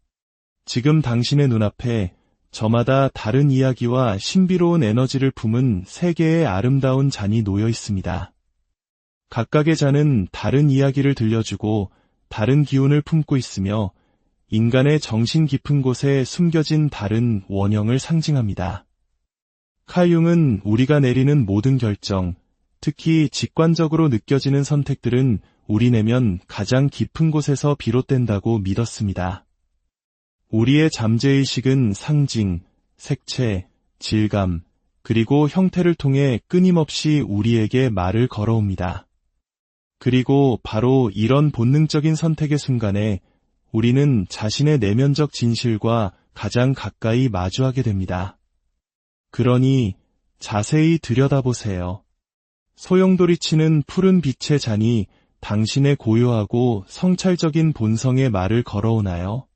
지금 당신의 눈앞에 저마다 다른 이야기와 신비로운 에너지를 품은 세 개의 아름다운 잔이 놓여 있습니다. 각각의 잔은 다른 이야기를 들려주고 다른 기운을 품고 있으며 인간의 정신 깊은 곳에 숨겨진 다른 원형을 상징합니다. 칼 융은 우리가 내리는 모든 결정, 특히 직관적으로 느껴지는 선택들은 우리 내면 가장 깊은 곳에서 비롯된다고 믿었습니다. 우리의 잠재의식은 상징, 색채, 질감, 그리고 형태를 통해 끊임없이 우리에게 말을 걸어옵니다. 그리고 바로 이런 본능적인 선택의 순간에 우리는 자신의 내면적 진실과 가장 가까이 마주하게 됩니다. 그러니 자세히 들여다보세요. 소용돌이치는 푸른 빛의 잔이 당신의 고요하고 성찰적인 본성의 말을 걸어오나요?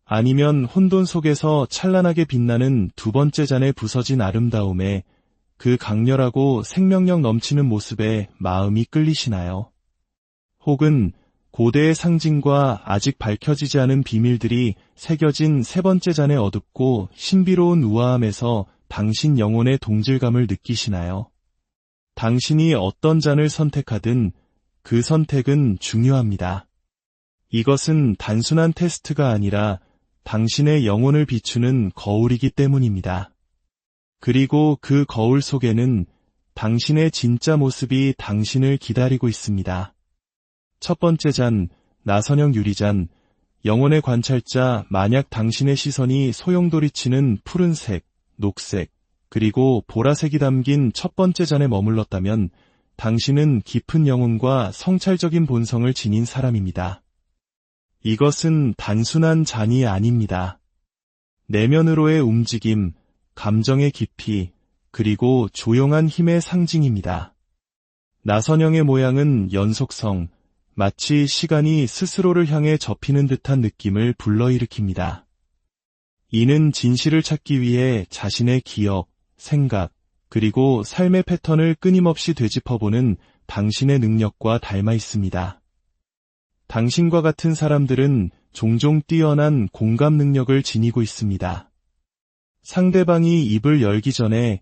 아니면 혼돈 속에서 찬란하게 빛나는 두 번째 잔의 부서진 아름다움에, 그 강렬하고 생명력 넘치는 모습에 마음이 끌리시나요? 혹은 고대의 상징과 아직 밝혀지지 않은 비밀들이 새겨진 세 번째 잔의 어둡고 신비로운 우아함에서 당신 영혼의 동질감을 느끼시나요? 당신이 어떤 잔을 선택하든 그 선택은 중요합니다. 이것은 단순한 테스트가 아니라 당신의 영혼을 비추는 거울이기 때문입니다. 그리고 그 거울 속에는 당신의 진짜 모습이 당신을 기다리고 있습니다. 첫 번째 잔, 나선형 유리잔, 영혼의 관찰자. 만약 당신의 시선이 소용돌이치는 푸른색, 녹색, 그리고 보라색이 담긴 첫 번째 잔에 머물렀다면 당신은 깊은 영혼과 성찰적인 본성을 지닌 사람입니다. 이것은 단순한 잔이 아닙니다. 내면으로의 움직임, 감정의 깊이, 그리고 조용한 힘의 상징입니다. 나선형의 모양은 연속성, 마치 시간이 스스로를 향해 접히는 듯한 느낌을 불러일으킵니다. 이는 진실을 찾기 위해 자신의 기억, 생각, 그리고 삶의 패턴을 끊임없이 되짚어보는 당신의 능력과 닮아 있습니다. 당신과 같은 사람들은 종종 뛰어난 공감 능력을 지니고 있습니다. 상대방이 입을 열기 전에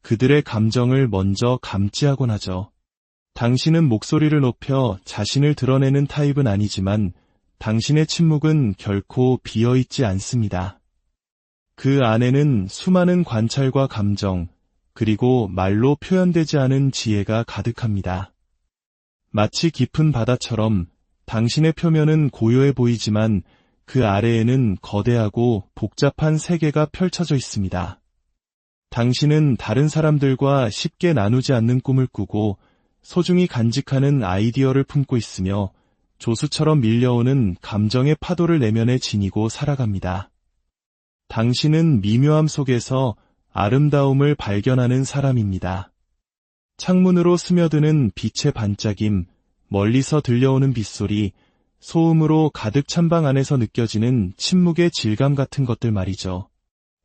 그들의 감정을 먼저 감지하곤 하죠. 당신은 목소리를 높여 자신을 드러내는 타입은 아니지만 당신의 침묵은 결코 비어있지 않습니다. 그 안에는 수많은 관찰과 감정, 그리고 말로 표현되지 않은 지혜가 가득합니다. 마치 깊은 바다처럼 당신의 표면은 고요해 보이지만 그 아래에는 거대하고 복잡한 세계가 펼쳐져 있습니다. 당신은 다른 사람들과 쉽게 나누지 않는 꿈을 꾸고 소중히 간직하는 아이디어를 품고 있으며 조수처럼 밀려오는 감정의 파도를 내면에 지니고 살아갑니다. 당신은 미묘함 속에서 아름다움을 발견하는 사람입니다. 창문으로 스며드는 빛의 반짝임, 멀리서 들려오는 빗소리, 소음으로 가득 찬 방 안에서 느껴지는 침묵의 질감 같은 것들 말이죠.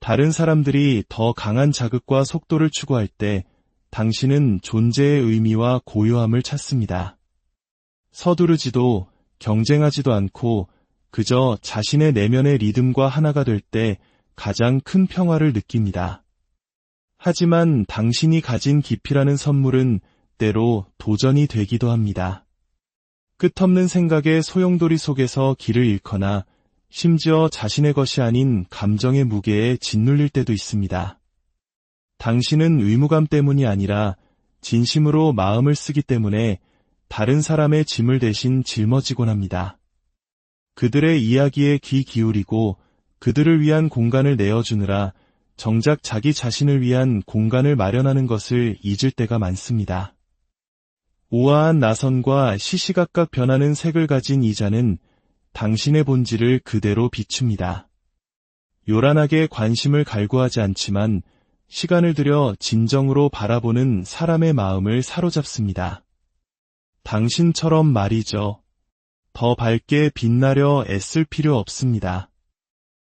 다른 사람들이 더 강한 자극과 속도를 추구할 때 당신은 존재의 의미와 고요함을 찾습니다. 서두르지도 경쟁하지도 않고 그저 자신의 내면의 리듬과 하나가 될 때 가장 큰 평화를 느낍니다. 하지만 당신이 가진 깊이라는 선물은 때로 도전이 되기도 합니다. 끝없는 생각의 소용돌이 속에서 길을 잃거나 심지어 자신의 것이 아닌 감정의 무게에 짓눌릴 때도 있습니다. 당신은 의무감 때문이 아니라 진심으로 마음을 쓰기 때문에 다른 사람의 짐을 대신 짊어지곤 합니다. 그들의 이야기에 귀 기울이고 그들을 위한 공간을 내어주느라 정작 자기 자신을 위한 공간을 마련하는 것을 잊을 때가 많습니다. 우아한 나선과 시시각각 변하는 색을 가진 이 잔은 당신의 본질을 그대로 비춥니다. 요란하게 관심을 갈구하지 않지만 시간을 들여 진정으로 바라보는 사람의 마음을 사로잡습니다. 당신처럼 말이죠. 더 밝게 빛나려 애쓸 필요 없습니다.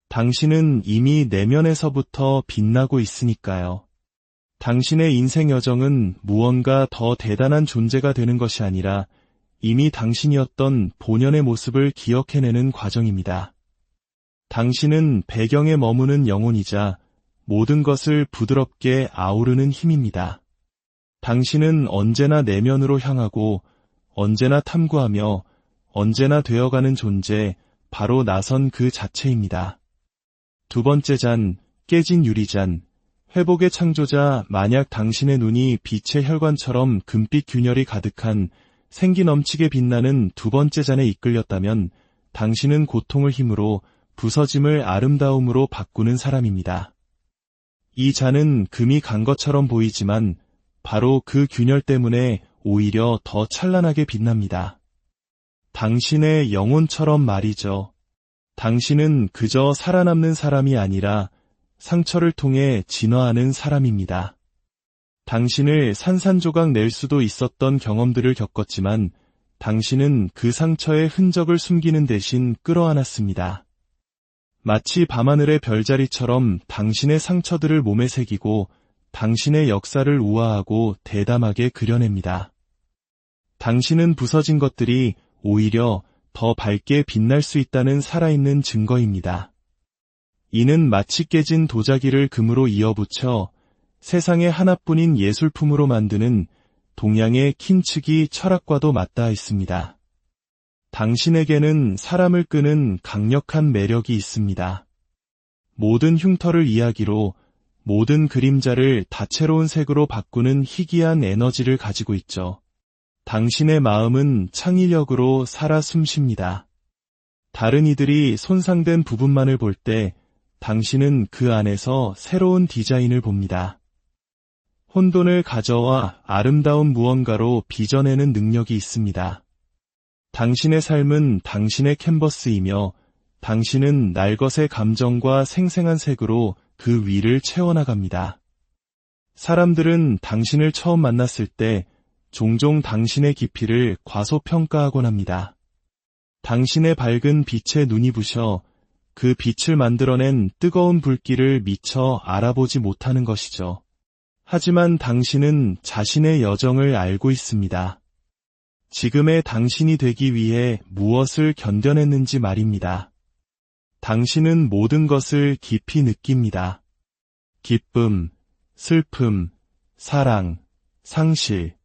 당신은 이미 내면에서부터 빛나고 있으니까요. 당신의 인생 여정은 무언가 더 대단한 존재가 되는 것이 아니라 이미 당신이었던 본연의 모습을 기억해내는 과정입니다. 당신은 배경에 머무는 영혼이자 모든 것을 부드럽게 아우르는 힘입니다. 당신은 언제나 내면으로 향하고 언제나 탐구하며 언제나 되어가는 존재, 바로 나선 그 자체입니다. 두 번째 잔, 깨진 유리잔. 회복의 창조자, 만약 당신의 눈이 빛의 혈관처럼 금빛 균열이 가득한 생기 넘치게 빛나는 두 번째 잔에 이끌렸다면 당신은 고통을 힘으로, 부서짐을 아름다움으로 바꾸는 사람입니다. 이 잔은 금이 간 것처럼 보이지만 바로 그 균열 때문에 오히려 더 찬란하게 빛납니다. 당신의 영혼처럼 말이죠. 당신은 그저 살아남는 사람이 아니라 상처를 통해 진화하는 사람입니다. 당신을 산산조각 낼 수도 있었던 경험들을 겪었지만 당신은 그 상처의 흔적을 숨기는 대신 끌어안았습니다. 마치 밤하늘의 별자리처럼 당신의 상처들을 몸에 새기고 당신의 역사를 우아하고 대담하게 그려냅니다. 당신은 부서진 것들이 오히려 더 밝게 빛날 수 있다는 살아있는 증거입니다. 이는 마치 깨진 도자기를 금으로 이어붙여 세상에 하나뿐인 예술품으로 만드는 동양의 킨츠기 철학과도 맞닿아 있습니다. 당신에게는 사람을 끄는 강력한 매력이 있습니다. 모든 흉터를 이야기로, 모든 그림자를 다채로운 색으로 바꾸는 희귀한 에너지를 가지고 있죠. 당신의 마음은 창의력으로 살아 숨쉽니다. 다른 이들이 손상된 부분만을 볼 때 당신은 그 안에서 새로운 디자인을 봅니다. 혼돈을 가져와 아름다운 무언가로 빚어내는 능력이 있습니다. 당신의 삶은 당신의 캔버스이며 당신은 날것의 감정과 생생한 색으로 그 위를 채워나갑니다. 사람들은 당신을 처음 만났을 때 종종 당신의 깊이를 과소평가하곤 합니다. 당신의 밝은 빛에 눈이 부셔 그 빛을 만들어낸 뜨거운 불길을 미처 알아보지 못하는 것이죠. 하지만 당신은 자신의 여정을 알고 있습니다. 지금의 당신이 되기 위해 무엇을 견뎌냈는지 말입니다. 당신은 모든 것을 깊이 느낍니다. 기쁨, 슬픔, 사랑, 상실.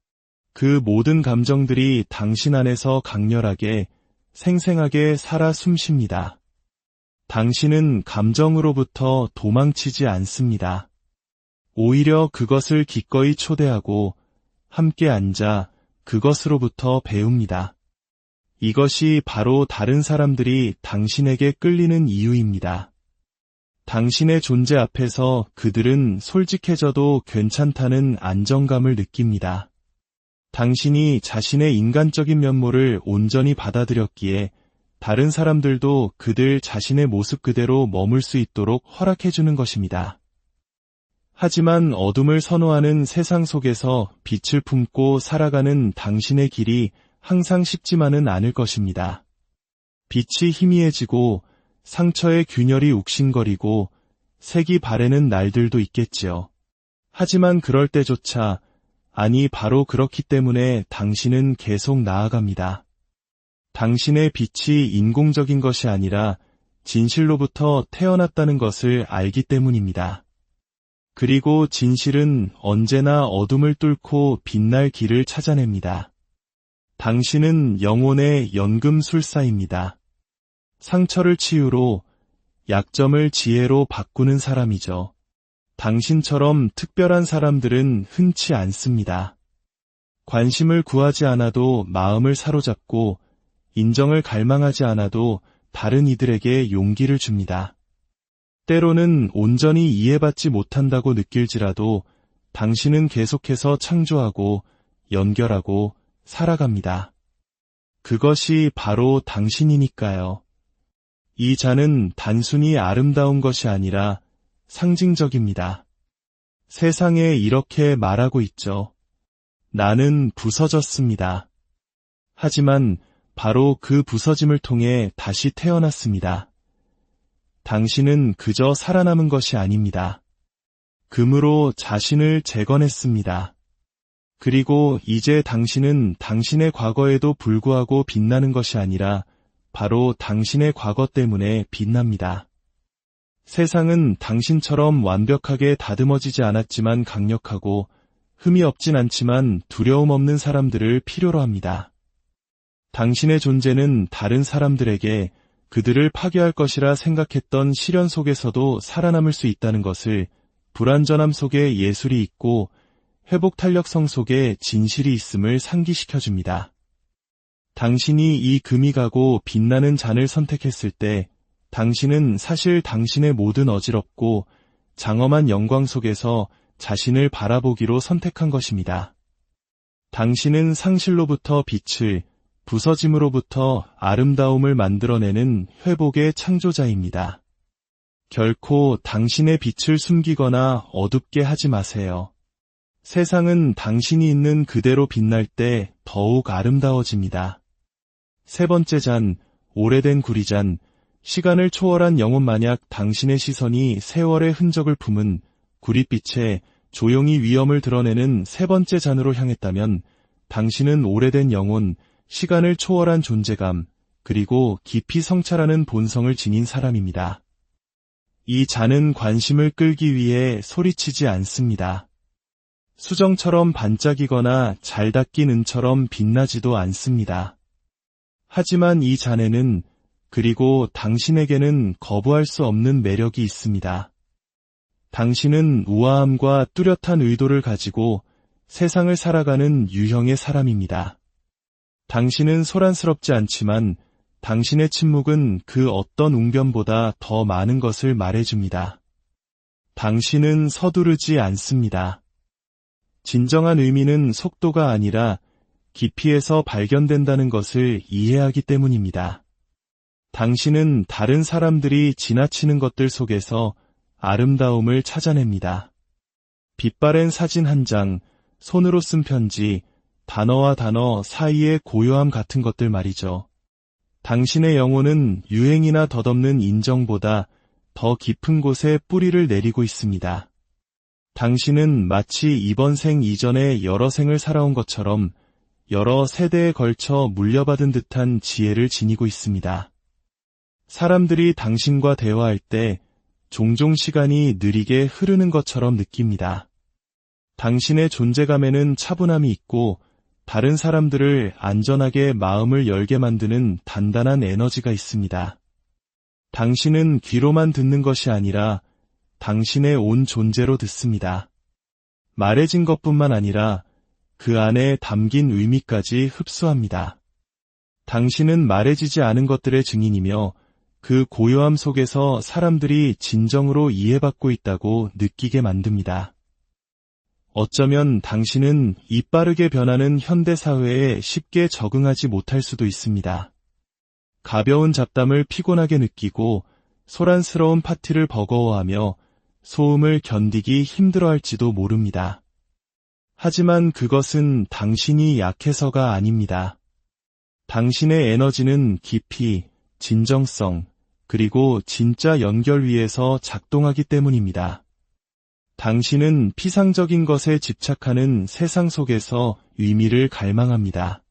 그 모든 감정들이 당신 안에서 강렬하게, 생생하게 살아 숨쉽니다. 당신은 감정으로부터 도망치지 않습니다. 오히려 그것을 기꺼이 초대하고 함께 앉아 그것으로부터 배웁니다. 이것이 바로 다른 사람들이 당신에게 끌리는 이유입니다. 당신의 존재 앞에서 그들은 솔직해져도 괜찮다는 안정감을 느낍니다. 당신이 자신의 인간적인 면모를 온전히 받아들였기에 다른 사람들도 그들 자신의 모습 그대로 머물 수 있도록 허락해주는 것입니다. 하지만 어둠을 선호하는 세상 속에서 빛을 품고 살아가는 당신의 길이 항상 쉽지만은 않을 것입니다. 빛이 희미해지고 상처의 균열이 욱신거리고 색이 바래는 날들도 있겠지요. 하지만 그럴 때조차, 아니 바로 그렇기 때문에 당신은 계속 나아갑니다. 당신의 빛이 인공적인 것이 아니라 진실로부터 태어났다는 것을 알기 때문입니다. 그리고 진실은 언제나 어둠을 뚫고 빛날 길을 찾아냅니다. 당신은 영혼의 연금술사입니다. 상처를 치유로, 약점을 지혜로 바꾸는 사람이죠. 당신처럼 특별한 사람들은 흔치 않습니다. 관심을 구하지 않아도 마음을 사로잡고 인정을 갈망하지 않아도 다른 이들에게 용기를 줍니다. 때로는 온전히 이해받지 못한다고 느낄지라도 당신은 계속해서 창조하고 연결하고 살아갑니다. 그것이 바로 당신이니까요. 이 잔은 단순히 아름다운 것이 아니라 상징적입니다. 세상에 이렇게 말하고 있죠. 나는 부서졌습니다. 하지만 바로 그 부서짐을 통해 다시 태어났습니다. 당신은 그저 살아남은 것이 아닙니다. 금으로 자신을 재건했습니다. 그리고 이제 당신은 당신의 과거에도 불구하고 빛나는 것이 아니라 바로 당신의 과거 때문에 빛납니다. 세상은 당신처럼 완벽하게 다듬어지지 않았지만 강력하고 흠이 없진 않지만 두려움 없는 사람들을 필요로 합니다. 당신의 존재는 다른 사람들에게 그들을 파괴할 것이라 생각했던 시련 속에서도 살아남을 수 있다는 것을, 불완전함 속에 예술이 있고 회복 탄력성 속에 진실이 있음을 상기시켜줍니다. 당신이 이 금이 가고 빛나는 잔을 선택했을 때 당신은 사실 당신의 모든 어지럽고 장엄한 영광 속에서 자신을 바라보기로 선택한 것입니다. 당신은 상실로부터 빛을, 부서짐으로부터 아름다움을 만들어내는 회복의 창조자입니다. 결코 당신의 빛을 숨기거나 어둡게 하지 마세요. 세상은 당신이 있는 그대로 빛날 때 더욱 아름다워집니다. 세 번째 잔, 오래된 구리잔, 시간을 초월한 영혼 만약 당신의 시선이 세월의 흔적을 품은 구릿빛에 조용히 위엄을 드러내는 세 번째 잔으로 향했다면 당신은 오래된 영혼, 시간을 초월한 존재감, 그리고 깊이 성찰하는 본성을 지닌 사람입니다. 이 잔은 관심을 끌기 위해 소리치지 않습니다. 수정처럼 반짝이거나 잘 닦인 은처럼 빛나지도 않습니다. 하지만 이 잔에는, 그리고 당신에게는 거부할 수 없는 매력이 있습니다. 당신은 우아함과 뚜렷한 의도를 가지고 세상을 살아가는 유형의 사람입니다. 당신은 소란스럽지 않지만 당신의 침묵은 그 어떤 웅변보다 더 많은 것을 말해줍니다. 당신은 서두르지 않습니다. 진정한 의미는 속도가 아니라 깊이에서 발견된다는 것을 이해하기 때문입니다. 당신은 다른 사람들이 지나치는 것들 속에서 아름다움을 찾아냅니다. 빛바랜 사진 한 장, 손으로 쓴 편지, 단어와 단어 사이의 고요함 같은 것들 말이죠. 당신의 영혼은 유행이나 덧없는 인정보다 더 깊은 곳에 뿌리를 내리고 있습니다. 당신은 마치 이번 생 이전에 여러 생을 살아온 것처럼 여러 세대에 걸쳐 물려받은 듯한 지혜를 지니고 있습니다. 사람들이 당신과 대화할 때 종종 시간이 느리게 흐르는 것처럼 느낍니다. 당신의 존재감에는 차분함이 있고 다른 사람들을 안전하게 마음을 열게 만드는 단단한 에너지가 있습니다. 당신은 귀로만 듣는 것이 아니라 당신의 온 존재로 듣습니다. 말해진 것뿐만 아니라 그 안에 담긴 의미까지 흡수합니다. 당신은 말해지지 않은 것들의 증인이며 그 고요함 속에서 사람들이 진정으로 이해받고 있다고 느끼게 만듭니다. 어쩌면 당신은 이 빠르게 변하는 현대사회에 쉽게 적응하지 못할 수도 있습니다. 가벼운 잡담을 피곤하게 느끼고 소란스러운 파티를 버거워하며 소음을 견디기 힘들어할지도 모릅니다. 하지만 그것은 당신이 약해서가 아닙니다. 당신의 에너지는 깊이, 진정성, 그리고 진짜 연결 위에서 작동하기 때문입니다. 당신은 피상적인 것에 집착하는 세상 속에서 의미를 갈망합니다.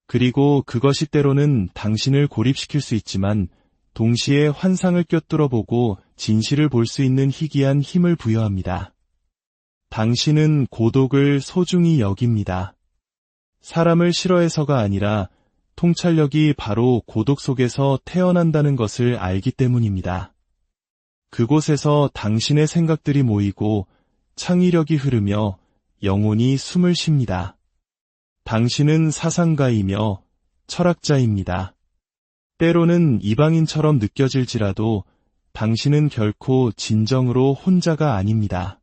그리고 그것이 때로는 당신을 고립시킬 수 있지만 동시에 환상을 꿰뚫어 보고 진실을 볼 수 있는 희귀한 힘을 부여합니다. 당신은 고독을 소중히 여깁니다. 사람을 싫어해서가 아니라 통찰력이 바로 고독 속에서 태어난다는 것을 알기 때문입니다. 그곳에서 당신의 생각들이 모이고 창의력이 흐르며 영혼이 숨을 쉽니다. 당신은 사상가이며 철학자입니다. 때로는 이방인처럼 느껴질지라도 당신은 결코 진정으로 혼자가 아닙니다.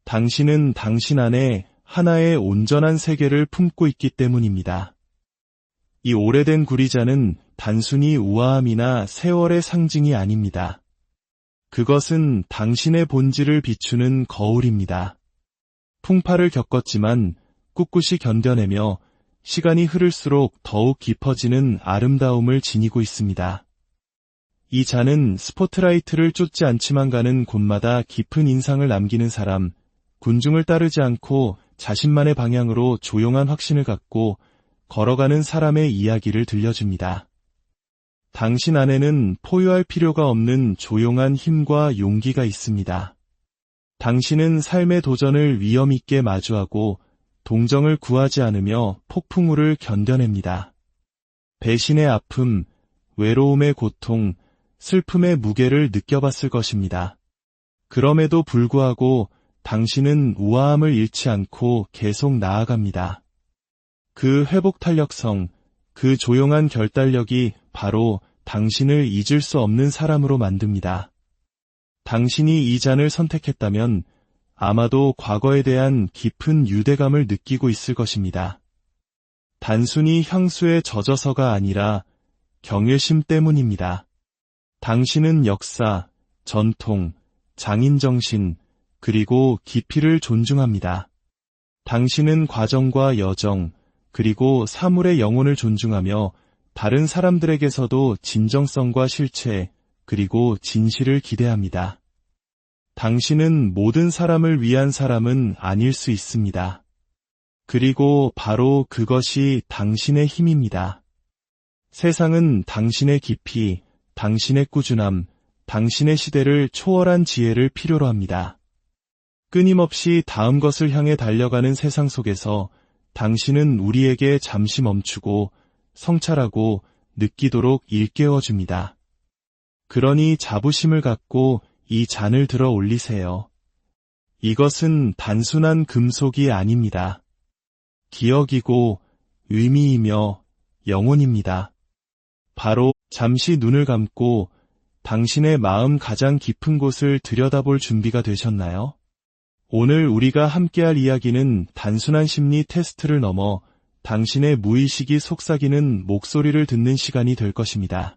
당신은 당신 안에 하나의 온전한 세계를 품고 있기 때문입니다. 이 오래된 구리자는 단순히 우아함이나 세월의 상징이 아닙니다. 그것은 당신의 본질을 비추는 거울입니다. 풍파를 겪었지만 꿋꿋이 견뎌내며 시간이 흐를수록 더욱 깊어지는 아름다움을 지니고 있습니다. 이 잔은 스포트라이트를 쫓지 않지만 가는 곳마다 깊은 인상을 남기는 사람, 군중을 따르지 않고 자신만의 방향으로 조용한 확신을 갖고 걸어가는 사람의 이야기를 들려줍니다. 당신 안에는 포효할 필요가 없는 조용한 힘과 용기가 있습니다. 당신은 삶의 도전을 위험 있게 마주하고 동정을 구하지 않으며 폭풍우를 견뎌냅니다. 배신의 아픔, 외로움의 고통, 슬픔의 무게를 느껴봤을 것입니다. 그럼에도 불구하고 당신은 우아함을 잃지 않고 계속 나아갑니다. 그 회복 탄력성, 그 조용한 결단력이 바로 당신을 잊을 수 없는 사람으로 만듭니다. 당신이 이 잔을 선택했다면 아마도 과거에 대한 깊은 유대감을 느끼고 있을 것입니다. 단순히 향수에 젖어서가 아니라 경외심 때문입니다. 당신은 역사, 전통, 장인정신, 그리고 깊이를 존중합니다. 당신은 과정과 여정, 그리고 사물의 영혼을 존중하며 다른 사람들에게서도 진정성과 실체, 그리고 진실을 기대합니다. 당신은 모든 사람을 위한 사람은 아닐 수 있습니다. 그리고 바로 그것이 당신의 힘입니다. 세상은 당신의 깊이, 당신의 꾸준함, 당신의 시대를 초월한 지혜를 필요로 합니다. 끊임없이 다음 것을 향해 달려가는 세상 속에서 당신은 우리에게 잠시 멈추고 성찰하고 느끼도록 일깨워줍니다. 그러니 자부심을 갖고 이 잔을 들어 올리세요. 이것은 단순한 금속이 아닙니다. 기억이고 의미이며 영혼입니다. 바로 잠시 눈을 감고 당신의 마음 가장 깊은 곳을 들여다볼 준비가 되셨나요? 오늘 우리가 함께할 이야기는 단순한 심리 테스트를 넘어 당신의 무의식이 속삭이는 목소리를 듣는 시간이 될 것입니다.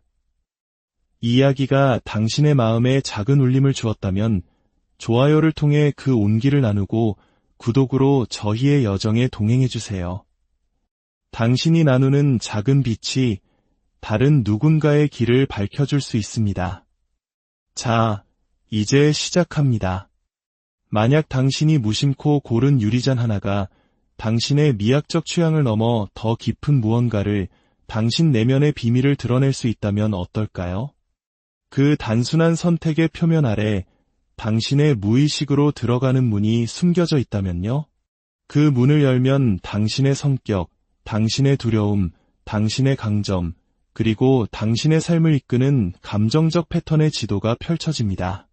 이 이야기가 당신의 마음에 작은 울림을 주었다면 좋아요를 통해 그 온기를 나누고 구독으로 저희의 여정에 동행해주세요. 당신이 나누는 작은 빛이 다른 누군가의 길을 밝혀줄 수 있습니다. 자, 이제 시작합니다. 만약 당신이 무심코 고른 유리잔 하나가 당신의 미학적 취향을 넘어 더 깊은 무언가를, 당신 내면의 비밀을 드러낼 수 있다면 어떨까요? 그 단순한 선택의 표면 아래 당신의 무의식으로 들어가는 문이 숨겨져 있다면요? 그 문을 열면 당신의 성격, 당신의 두려움, 당신의 강점, 그리고 당신의 삶을 이끄는 감정적 패턴의 지도가 펼쳐집니다.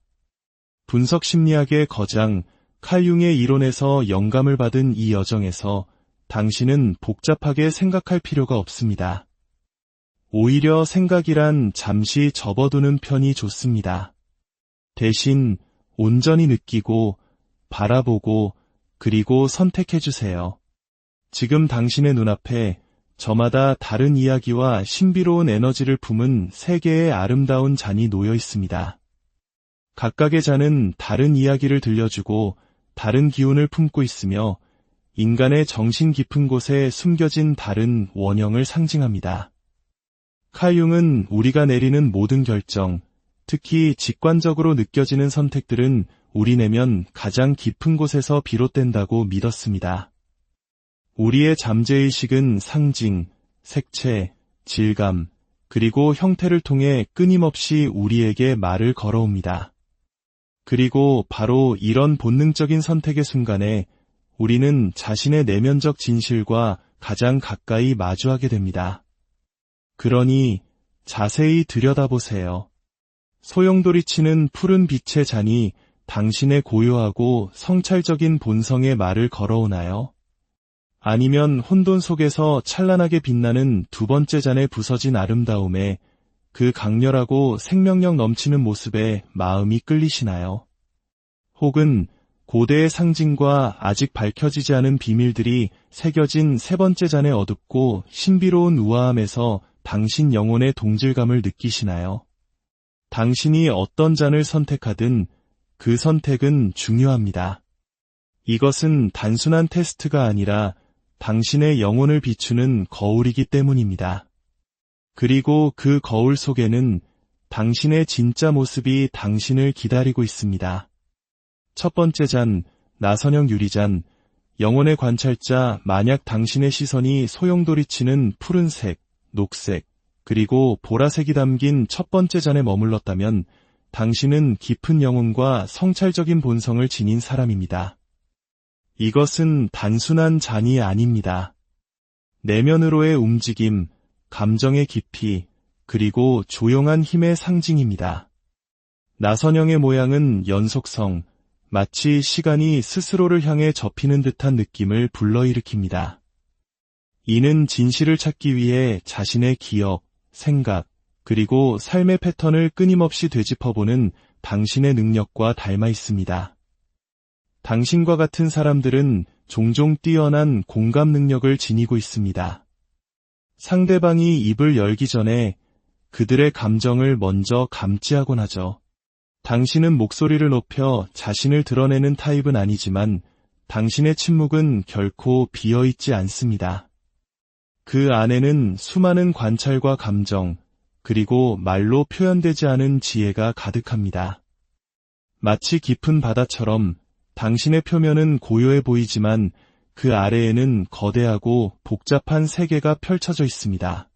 분석 심리학의 거장 칼 융의 이론에서 영감을 받은 이 여정에서 당신은 복잡하게 생각할 필요가 없습니다. 오히려 생각이란 잠시 접어두는 편이 좋습니다. 대신 온전히 느끼고, 바라보고, 그리고 선택해주세요. 지금 당신의 눈앞에 저마다 다른 이야기와 신비로운 에너지를 품은 세 개의 아름다운 잔이 놓여 있습니다. 각각의 잔은 다른 이야기를 들려주고 다른 기운을 품고 있으며 인간의 정신 깊은 곳에 숨겨진 다른 원형을 상징합니다. 칼 융은 우리가 내리는 모든 결정, 특히 직관적으로 느껴지는 선택들은 우리 내면 가장 깊은 곳에서 비롯된다고 믿었습니다. 우리의 잠재의식은 상징, 색채, 질감, 그리고 형태를 통해 끊임없이 우리에게 말을 걸어옵니다. 그리고 바로 이런 본능적인 선택의 순간에 우리는 자신의 내면적 진실과 가장 가까이 마주하게 됩니다. 그러니 자세히 들여다보세요. 소용돌이치는 푸른 빛의 잔이 당신의 고요하고 성찰적인 본성의 말을 걸어오나요? 아니면 혼돈 속에서 찬란하게 빛나는 두 번째 잔의 부서진 아름다움에, 그 강렬하고 생명력 넘치는 모습에 마음이 끌리시나요? 혹은 고대의 상징과 아직 밝혀지지 않은 비밀들이 새겨진 세 번째 잔의 어둡고 신비로운 우아함에서 당신 영혼의 동질감을 느끼시나요? 당신이 어떤 잔을 선택하든 그 선택은 중요합니다. 이것은 단순한 테스트가 아니라 당신의 영혼을 비추는 거울이기 때문입니다. 그리고 그 거울 속에는 당신의 진짜 모습이 당신을 기다리고 있습니다. 첫 번째 잔, 나선형 유리잔, 영혼의 관찰자. 만약 당신의 시선이 소용돌이치는 푸른색, 녹색, 그리고 보라색이 담긴 첫 번째 잔에 머물렀다면 당신은 깊은 영혼과 성찰적인 본성을 지닌 사람입니다. 이것은 단순한 잔이 아닙니다. 내면으로의 움직임, 감정의 깊이, 그리고 조용한 힘의 상징입니다. 나선형의 모양은 연속성, 마치 시간이 스스로를 향해 접히는 듯한 느낌을 불러일으킵니다. 이는 진실을 찾기 위해 자신의 기억, 생각, 그리고 삶의 패턴을 끊임없이 되짚어보는 당신의 능력과 닮아 있습니다. 당신과 같은 사람들은 종종 뛰어난 공감 능력을 지니고 있습니다. 상대방이 입을 열기 전에 그들의 감정을 먼저 감지하곤 하죠. 당신은 목소리를 높여 자신을 드러내는 타입은 아니지만 당신의 침묵은 결코 비어있지 않습니다. 그 안에는 수많은 관찰과 감정, 그리고 말로 표현되지 않은 지혜가 가득합니다. 마치 깊은 바다처럼 당신의 표면은 고요해 보이지만 그 아래에는 거대하고 복잡한 세계가 펼쳐져 있습니다.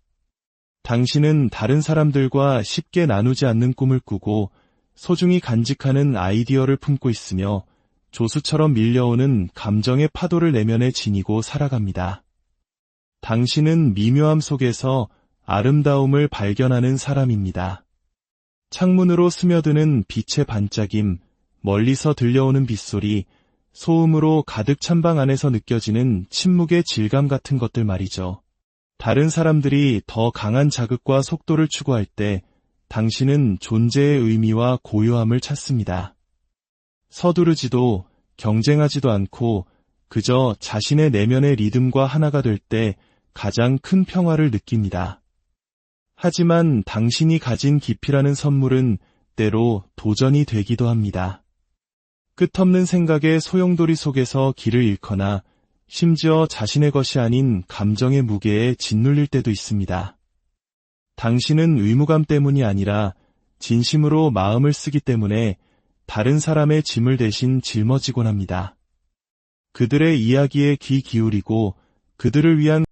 당신은 다른 사람들과 쉽게 나누지 않는 꿈을 꾸고 소중히 간직하는 아이디어를 품고 있으며 조수처럼 밀려오는 감정의 파도를 내면에 지니고 살아갑니다. 당신은 미묘함 속에서 아름다움을 발견하는 사람입니다. 창문으로 스며드는 빛의 반짝임, 멀리서 들려오는 빗소리, 소음으로 가득 찬 방 안에서 느껴지는 침묵의 질감 같은 것들 말이죠. 다른 사람들이 더 강한 자극과 속도를 추구할 때 당신은 존재의 의미와 고요함을 찾습니다. 서두르지도 경쟁하지도 않고 그저 자신의 내면의 리듬과 하나가 될 때 가장 큰 평화를 느낍니다. 하지만 당신이 가진 깊이라는 선물은 때로 도전이 되기도 합니다. 끝없는 생각의 소용돌이 속에서 길을 잃거나 심지어 자신의 것이 아닌 감정의 무게에 짓눌릴 때도 있습니다. 당신은 의무감 때문이 아니라 진심으로 마음을 쓰기 때문에 다른 사람의 짐을 대신 짊어지곤 합니다. 그들의 이야기에 귀 기울이고 그들을 위한